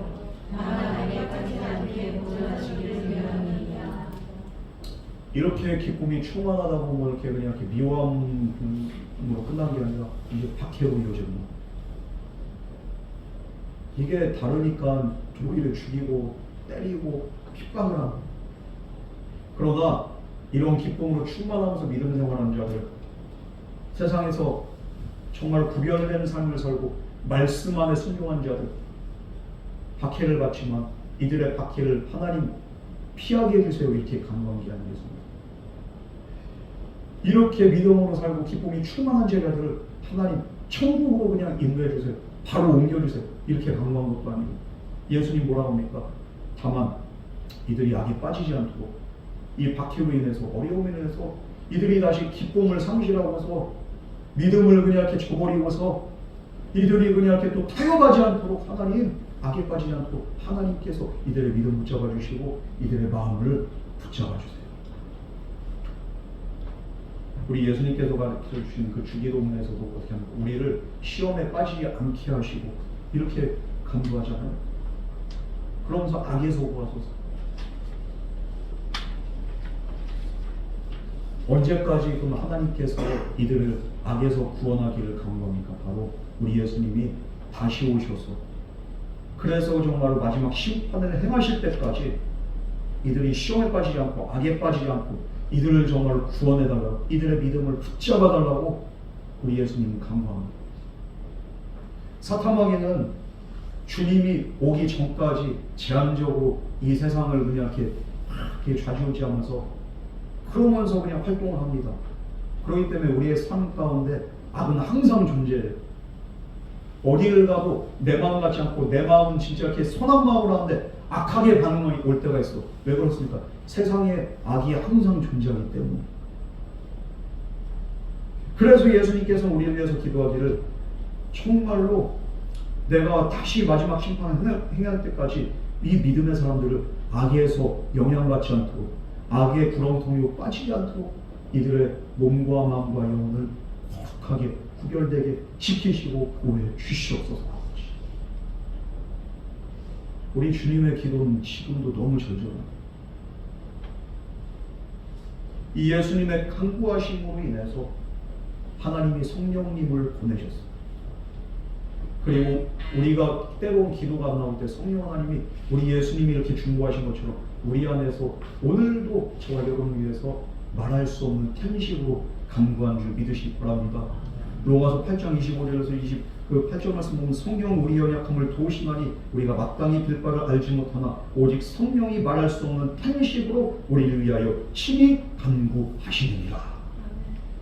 Speaker 2: 다만 내가 따지지 않게 보존하시기를 위함이니라.
Speaker 1: 이렇게 기쁨이 충만하다 보면 이렇게 그냥 이렇게 미워함으로 끝난 게 아니라 이제 박해로 이어집니다. 이게 다르니까 오히려 죽이고 때리고 핍박을 하고. 그러나 이런 기쁨으로 충만하면서 믿음 생활하는 자들, 세상에서 정말 구별된 삶을 살고 말씀 안에 순종한 자들, 박해를 받지만 이들의 박해를 하나님 피하게 해주세요, 이렇게 간구한 게 아니겠습니까? 이렇게 믿음으로 살고 기쁨이 충만한 제자들을 하나님 천국으로 그냥 인도해 주세요, 바로 옮겨주세요, 이렇게 간구한 것도 아니고, 예수님 뭐라고 합니까? 다만 이들이 악에 빠지지 않도록, 이 박해로 인해서, 어려움으로 인해서 이들이 다시 기쁨을 상실하고서 믿음을 그냥 이렇게 저버리고서 이들이 그냥 이렇게 또 타협하지 않도록 하나님, 악에 빠지지 않도록 하나님께서 이들의 믿음 붙잡아 주시고 이들의 마음을 붙잡아 주세요. 우리 예수님께서 가르쳐 주신 그 주기도문에서도 어떻게 하면 우리를 시험에 빠지지 않게 하시고 이렇게 간구하잖아요. 그러면서 악에서 구하소서. 언제까지 그럼 하나님께서 이들을 악에서 구원하기를 간구합니까? 바로 우리 예수님이 다시 오셔서, 그래서 정말로 마지막 심판을 행하실 때까지 이들이 시험에 빠지지 않고 악에 빠지지 않고 이들을 정말로 구원해달라고, 이들의 믿음을 붙잡아달라고 우리 예수님은 간구합니다. 사탄마귀는 주님이 오기 전까지 제한적으로 이 세상을 그냥 이렇게 좌지우지하면서 그러면서 그냥 활동을 합니다. 그렇기 때문에 우리의 삶 가운데 악은 항상 존재해요. 어디를 가도 내 마음 같지 않고 내 마음은 진짜 이렇게 선한 마음으로 하는데 악하게 반응이 올 때가 있어. 왜 그렇습니까? 세상에 악이 항상 존재하기 때문에. 그래서 예수님께서 우리를 위해서 기도하기를 정말로 내가 다시 마지막 심판을 행할 때까지 이 믿음의 사람들을 악에서 영향받지 않도록, 악의 구렁텅이로 빠지지 않도록 이들의 몸과 마음과 영혼을 거룩하게 구별되게 지키시고 보호해 주시옵소서. 우리 주님의 기도는 지금도 너무 절절합니다. 이 예수님의 간구하심으로 인해서 하나님이 성령님을 보내셨어요. 그리고 우리가 때로운 기도가 안 나올 때 성령 하나님이 우리 예수님이 이렇게 중보하신 것처럼 우리 안에서 오늘도 저와 여러분을 위해서 말할 수 없는 탄식으로 간구한 줄 믿으시기 바랍니다. 로마서 8장 25절에서 8절 말씀 보면 성령은 우리 연약함을 도우시나니 우리가 마땅히 빌 바를 알지 못하나 오직 성령이 말할 수 없는 탄식으로 우리를 위하여 친히 간구하시느니라.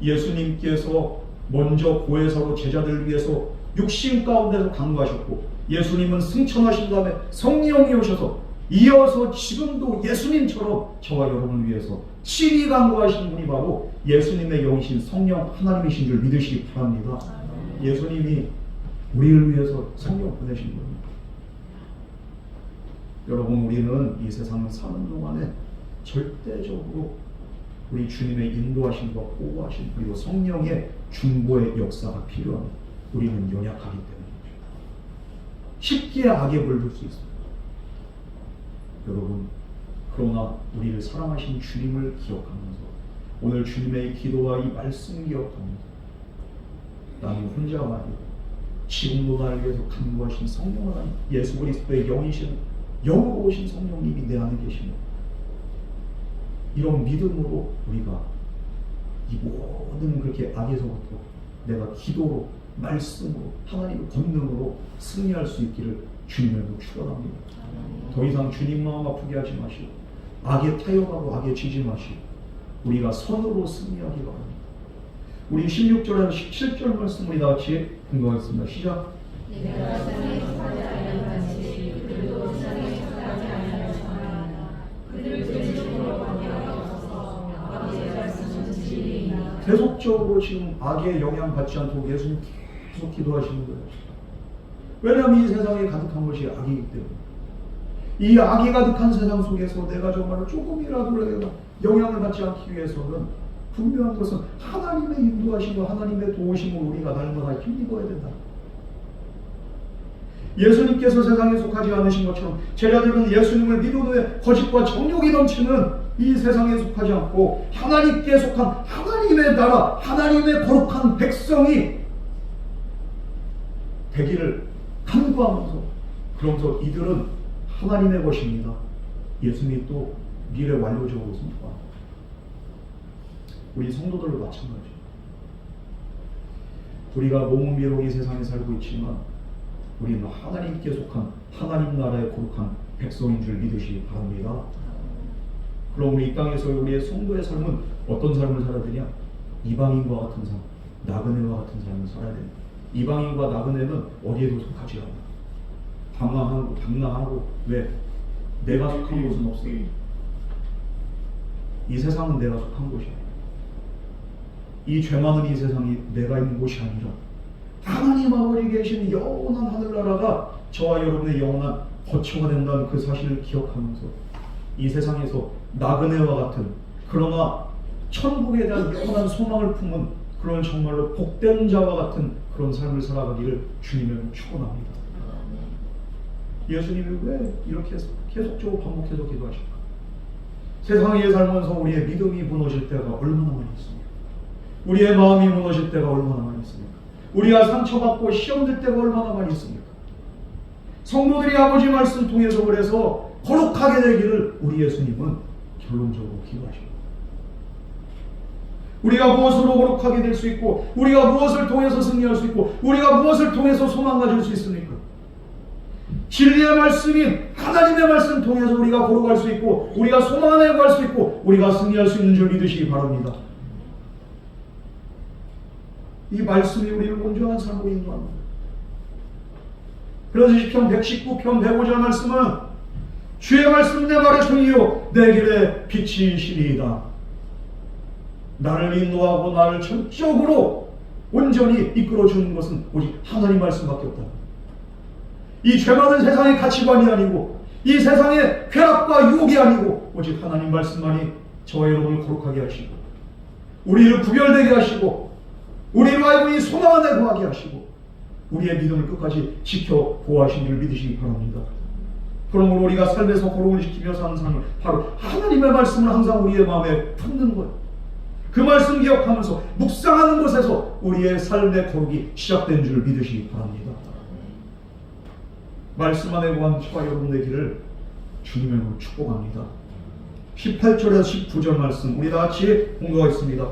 Speaker 1: 예수님께서 먼저 보혜사로 제자들을 위해서 육신 가운데서 간구하셨고 예수님은 승천하신 다음에 성령이 오셔서 이어서 지금도 예수님처럼 저와 여러분을 위해서 친히 간구하시는 분이 바로 예수님의 영이신 성령 하나님이신 줄 믿으시기 바랍니다. 예수님이 우리를 위해서 성령 보내신 겁니다. 여러분, 우리는 이 세상을 사는 동안에 절대적으로 우리 주님의 인도하심과 보호하심 그리고 성령의 중보의 역사가 필요합니다. 우리는 연약하기 때문이죠. 쉽게 악에 물들 수 있습니다. 여러분, 그러나 우리를 사랑하신 주님을 기억하면서 오늘 주님의 기도와 이 말씀을 기억하면서 나는 혼자가 아니고 지금도 나를 위해서 간구하신 성령 하나님 예수 그리스도의 영이신 영으로 오신 성령님이 내 안에 계시며 이런 믿음으로 우리가 이 모든 그렇게 악에서부터 내가 기도로 말씀으로 하나님의 권능으로 승리할 수 있기를 주님을 축원합니다. 더 이상 주님 마음 아프게 하지 마시고 악에 타협하고 악에 지지 마시고 우리가 선으로 승리하기 바랍니다. 우리 16절에서 17절 말씀 우리 다같이 공부하겠습니다. 시작.
Speaker 2: 내가 세상에 속하지 아니하였으니 그들도 세상에 속하지 아니하였으나 그들을 진실로 관계하옵소서. 아버지의 말씀은 진리이다.
Speaker 1: 계속적으로 지금 악에 영향받지 않도록 예수님 계속 기도하시는 거예요. 왜냐하면 이 세상에 가득한 것이 악이기 때문에 이 악이 가득한 세상 속에서 내가 정말 조금이라도 내가 영향을 받지 않기 위해서는 분명한 것은 하나님의 인도하심과 하나님의 도우심을 우리가 날마다 힘입어야 된다. 예수님께서 세상에 속하지 않으신 것처럼 제자들은 예수님을 믿은 후에 거짓과 정욕이 넘치는 이 세상에 속하지 않고 하나님께 속한 하나님의 나라, 하나님의 거룩한 백성이 되기를 간구하면서 그러면서 이들은 하나님의 것입니다. 예수님이 또 미래 완료적으로 선포합니다. 우리 성도들도 마찬가지예요. 우리가 몸은 비록 이 세상에 살고 있지만 우리는 하나님께 속한 하나님 나라의 거룩한 백성인 줄 믿으시기 바랍니다. 그럼 우리 이 땅에서 우리의 성도의 삶은 어떤 삶을 살아야 되냐? 이방인과 같은 삶, 나그네와 같은 삶을 살아야 됩니다. 이방인과 나그네는 어디에도 속하지 않아요. 방랑하고 왜? 내가 속한 곳은 없어요. 이 세상은 내가 속한 곳이야. 이 죄 많은 이 세상이 내가 있는 곳이 아니라 하나님 아버지 계신 영원한 하늘나라가 저와 여러분의 영원한 거처가 된다는 그 사실을 기억하면서 이 세상에서 나그네와 같은 그러나 천국에 대한 영원한 소망을 품은 그런 정말로 복된 자와 같은 그런 삶을 살아가기를 주님을 축원합니다. 예수님이 왜 이렇게 계속적으로 반복해서 기도하실까? 세상에 살면서 우리의 믿음이 무너질 때가 얼마나 많이 있습니까? 우리의 마음이 무너질 때가 얼마나 많이 있습니까? 우리가 상처받고 시험될 때가 얼마나 많이 있습니까? 성도들이 아버지 말씀 통해서 그래서 거룩하게 되기를 우리 예수님은 결론적으로 기도하십니다. 우리가 무엇으로 거룩하게 될 수 있고 우리가 무엇을 통해서 승리할 수 있고 우리가 무엇을 통해서 소망 가질 수 있습니까? 진리의 말씀인 하나님의 말씀 통해서 우리가 거룩할 수 있고 우리가 소망 안에 갈 수 있고 우리가 승리할 수 있는 줄 믿으시기 바랍니다. 이 말씀이 우리를 온전한 삶으로 인도합니다. 그래서 시편 119편 105절 말씀은 주의 말씀 내 발의 등이요 내 길의 빛이시리이다. 나를 인도하고 나를 전적으로 온전히 이끌어주는 것은 오직 하나님 말씀밖에 없다. 이 죄 많은 세상의 가치관이 아니고 이 세상의 쾌락과 유혹이 아니고 오직 하나님 말씀만이 저와 여러분을 거룩하게 하시고 우리를 구별되게 하시고 우리로 하여금 이 소망 안에 거하게 하시고 우리의 믿음을 끝까지 지켜 보호하시기를 믿으시기 바랍니다. 그러므로 우리가 삶에서 거룩을 지키며 사는 삶을 바로 하나님의 말씀을 항상 우리의 마음에 품는 거예요. 그 말씀 기억하면서 묵상하는 곳에서 우리의 삶의 거룩이 시작된 줄 믿으시기 바랍니다. 말씀 안에 거한 저와 여러분의 길을 주님의 이름으로 축복합니다. 18절에서 19절 말씀 우리 다 같이 공부하겠습니다.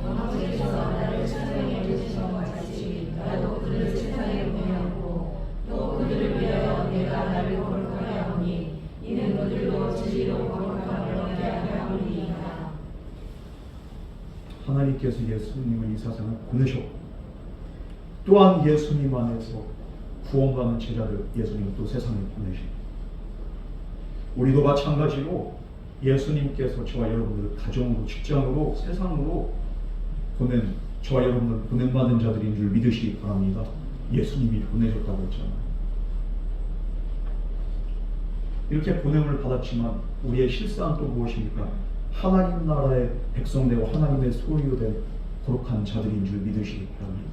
Speaker 2: 아버지께서 나를 세상에 보내신 것 같이 나도 그들을 세상에 보내었고 또 그들을 위하여 내가 나를 거룩하게 하오니 이는 그들도 진리로 거룩함을 얻게 하려 함이니이다.
Speaker 1: 하나님께서 예수님을 이 세상에 보내셨고 또한 예수님 안에서 구원받는 제자들 예수님을 또 세상에 보내십니다. 우리도 마찬가지로 예수님께서 저와 여러분들을 가정으로 직장으로 세상으로 보낸 저와 여러분들 보냄받은 자들인 줄 믿으시기 바랍니다. 예수님이 보내셨다고 했잖아요. 이렇게 보냄을 받았지만 우리의 실상은 또 무엇입니까? 하나님 나라의 백성되고 하나님의 소유된 거룩한 자들인 줄 믿으시기 바랍니다.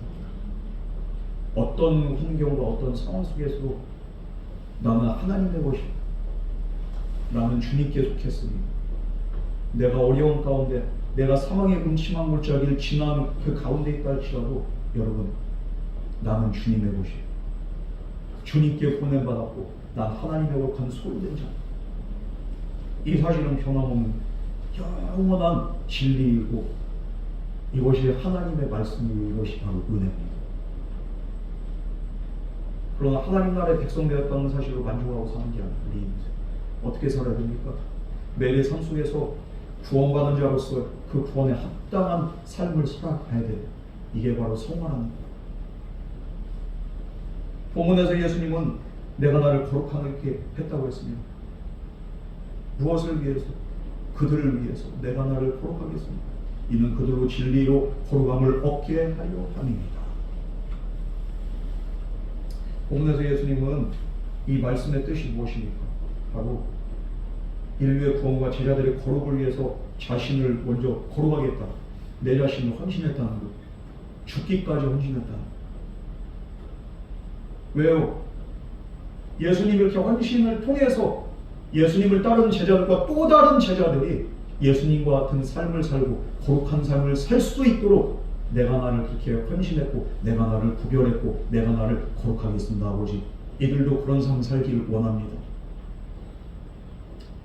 Speaker 1: 어떤 환경과 어떤 상황 속에서도 나는 하나님의 것이고 나는 주님께 속했으니 내가 어려운 가운데 내가 사망의 음침한 골짜기를 지나는 그 가운데 있다 할지라도 여러분 나는 주님의 것이에요. 주님께 보냄받았고 난 하나님의 거룩한 소유된 자. 이 사실은 변함없는 영원한 진리이고 이것이 하나님의 말씀이고 이것이 바로 은혜입니다. 그러나 하나님 나라의 백성 되었다는 사실로 만족하고 사는 게 아니라 우리 인생 어떻게 살아야 됩니까? 매일의 삶 속에서 구원받은 자로서 그 구원에 합당한 삶을 살아가야 돼요. 이게 바로 성화라는 거예요. 본문에서 예수님은 내가 나를 거룩하게 했다고 했습니다. 무엇을 위해서? 그들을 위해서 내가 나를 거룩하게 했습니다. 이는 그들로 진리로 거룩함을 얻게 하려 함입니다. 본문에서 예수님은 이 말씀의 뜻이 무엇입니까? 바로 인류의 구원과 제자들의 거룩을 위해서 자신을 먼저 거룩하겠다. 내 자신을 헌신했다는 것. 죽기까지 헌신했다는 것. 왜요? 예수님 이렇게 헌신을 통해서 예수님을 따르는 제자들과 또 다른 제자들이 예수님과 같은 삶을 살고 거룩한 삶을 살 수 있도록 내가 나를 그렇게 헌신했고 내가 나를 구별했고 내가 나를 거룩하게 했습니다. 아버지 이들도 그런 삶을 살기를 원합니다.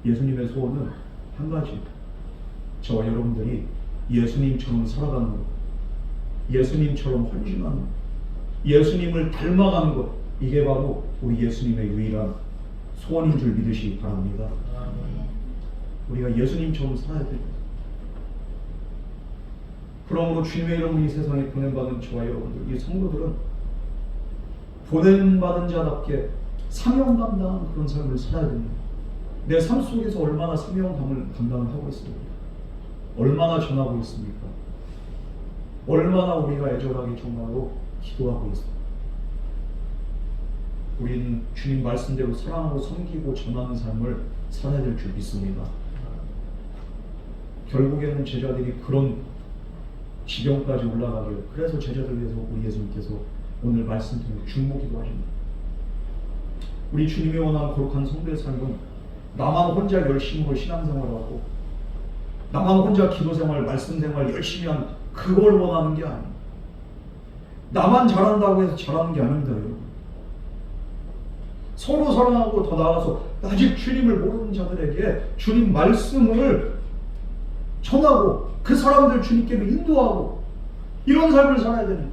Speaker 1: 예수님의 소원은 한 가지, 저와 여러분들이 예수님처럼 살아가는 것, 예수님처럼 헌신하는 것, 예수님을 닮아가는 것, 이게 바로 우리 예수님의 유일한 소원인 줄 믿으시기 바랍니다. 우리가 예수님처럼 살아야 됩니다. 그러므로 주님의 이름으로 이 세상에 보냄받은 저와 여러분들, 이 성도들은 보냄받은 자답게 사명 감당한 그런 삶을 살아야 됩니다. 내 삶 속에서 얼마나 사명감을 감당을 하고 있습니까? 얼마나 전하고 있습니까? 얼마나 우리가 애절하게 정말로 기도하고 있습니까? 우리는 주님 말씀대로 사랑하고 섬기고 전하는 삶을 살아야 될 줄 믿습니다. 결국에는 제자들이 그런 지경까지 올라가길, 그래서 제자들 위해서 우리 예수님께서 오늘 말씀 통해 중보기도 하십니다. 우리 주님이 원하는 거룩한 성도의 삶은 나만 혼자 열심으로 신앙생활을 하고 나만 혼자 기도생활, 말씀생활 열심히 하는 그걸 원하는 게 아니에요. 나만 잘한다고 해서 잘하는 게 아닙니다. 여러분. 서로 사랑하고 더 나아가서 아직 주님을 모르는 자들에게 주님 말씀을 전하고 그 사람들 주님께로 인도하고 이런 삶을 살아야 되는 거예요.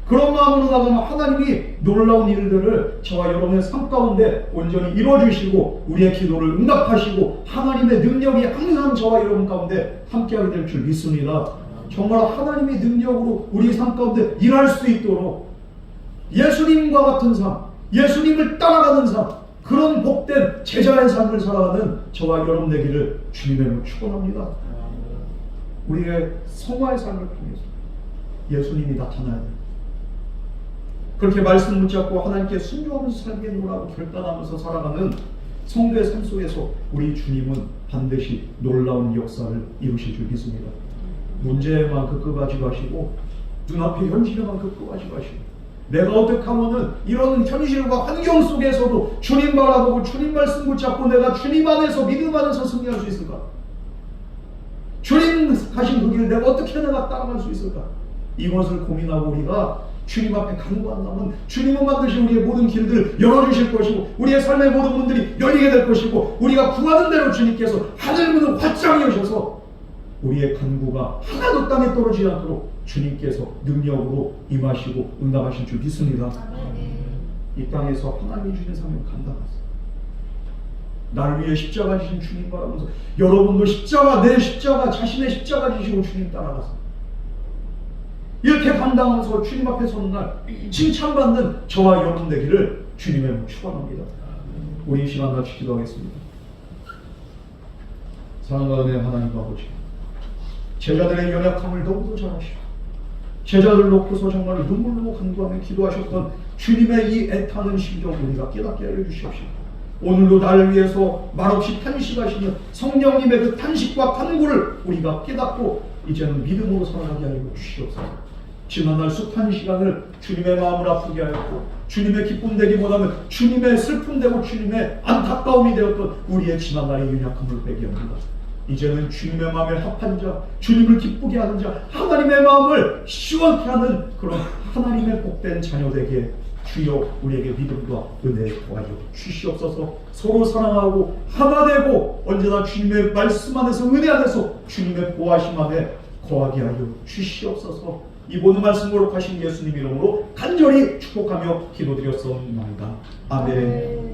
Speaker 1: 그런 마음으로 나가면 하나님이 놀라운 일들을 저와 여러분의 삶 가운데 온전히 이루어주시고 우리의 기도를 응답하시고 하나님의 능력이 항상 저와 여러분 가운데 함께하게 될 줄 믿습니다. 정말 하나님의 능력으로 우리 삶 가운데 일할 수 있도록 예수님과 같은 삶, 예수님을 따라가는 삶, 그런 복된 제자의 삶을 살아가는 저와 여러분 되기를 주님의 이름으로 축원합니다. 우리의 성화의 삶을 통해서 예수님이 나타나야 됩니다. 그렇게 말씀 붙잡고 하나님께 순종하면서 살겠노라고 결단하면서 살아가는 성도의 삶 속에서 우리 주님은 반드시 놀라운 역사를 이루실 줄 믿습니다. 문제만 급급하지 마시고 눈앞의 현실에만 급급하지 마시고 내가 어떻게 하면은 이런 현실과 환경 속에서도 주님 바라보고 주님 말씀 붙잡고 내가 주님 안에서 믿음 안에서 승리할 수 있을까? 주님 가신 그 길 내가 어떻게 내가 따라갈 수 있을까? 이것을 고민하고 우리가 주님 앞에 간구한다면 주님은 반드시 우리의 모든 길들을 열어주실 것이고 우리의 삶의 모든 문들이 열리게 될 것이고 우리가 구하는 대로 주님께서 하늘문을 활짝 여셔서 우리의 간구가 하나도 땅에 떨어지지 않도록 주님께서 능력으로 임하시고 응답하실 줄 믿습니다. 이 땅에서 하나님이 주신 사명 감당하세요. 나를 위해 십자가 지신 주님 바라면서 여러분도 십자가 내 십자가 자신의 십자가 지시고 주님 따라가세요. 이렇게 감당하면서 주님 앞에 서는 날 칭찬받는 저와 여러분 되기를 주님의 이름으로 축원합니다. 우리 이 시간 같이 기도하겠습니다. 사랑과 은혜의 하나님 아버지, 제자들의 연약함을 너무도 잘 아시고 제자들 놓고서 정말 눈물로 간구하며 기도하셨던 주님의 이 애타는 심정 우리가 깨닫게 알려주시옵시고 오늘도 나를 위해서 말없이 탄식하시며 성령님의 그 탄식과 간구를 우리가 깨닫고 이제는 믿음으로 살아가게 하여 주시옵소서. 지난날 숱한 시간을 주님의 마음을 아프게 하였고 주님의 기쁨 되기보다는 주님의 슬픔 되고 주님의 안타까움이 되었던 우리의 지난날의 연약함을 빼게 합니다. 이제는 주님의 마음에 합한 자, 주님을 기쁘게 하는 자, 하나님의 마음을 시원케 하는 그런 하나님의 복된 자녀 되게 주여 우리에게 믿음과 은혜 더하여 주시옵소서. 서로 사랑하고 하나 되고 언제나 주님의 말씀 안에서 은혜 안에서 주님의 보호하심 안에 거하게 하여 주시옵소서. 이 모든 말씀으로 하신 예수님 이름으로 간절히 축복하며 기도드렸사옵나이다. 아멘.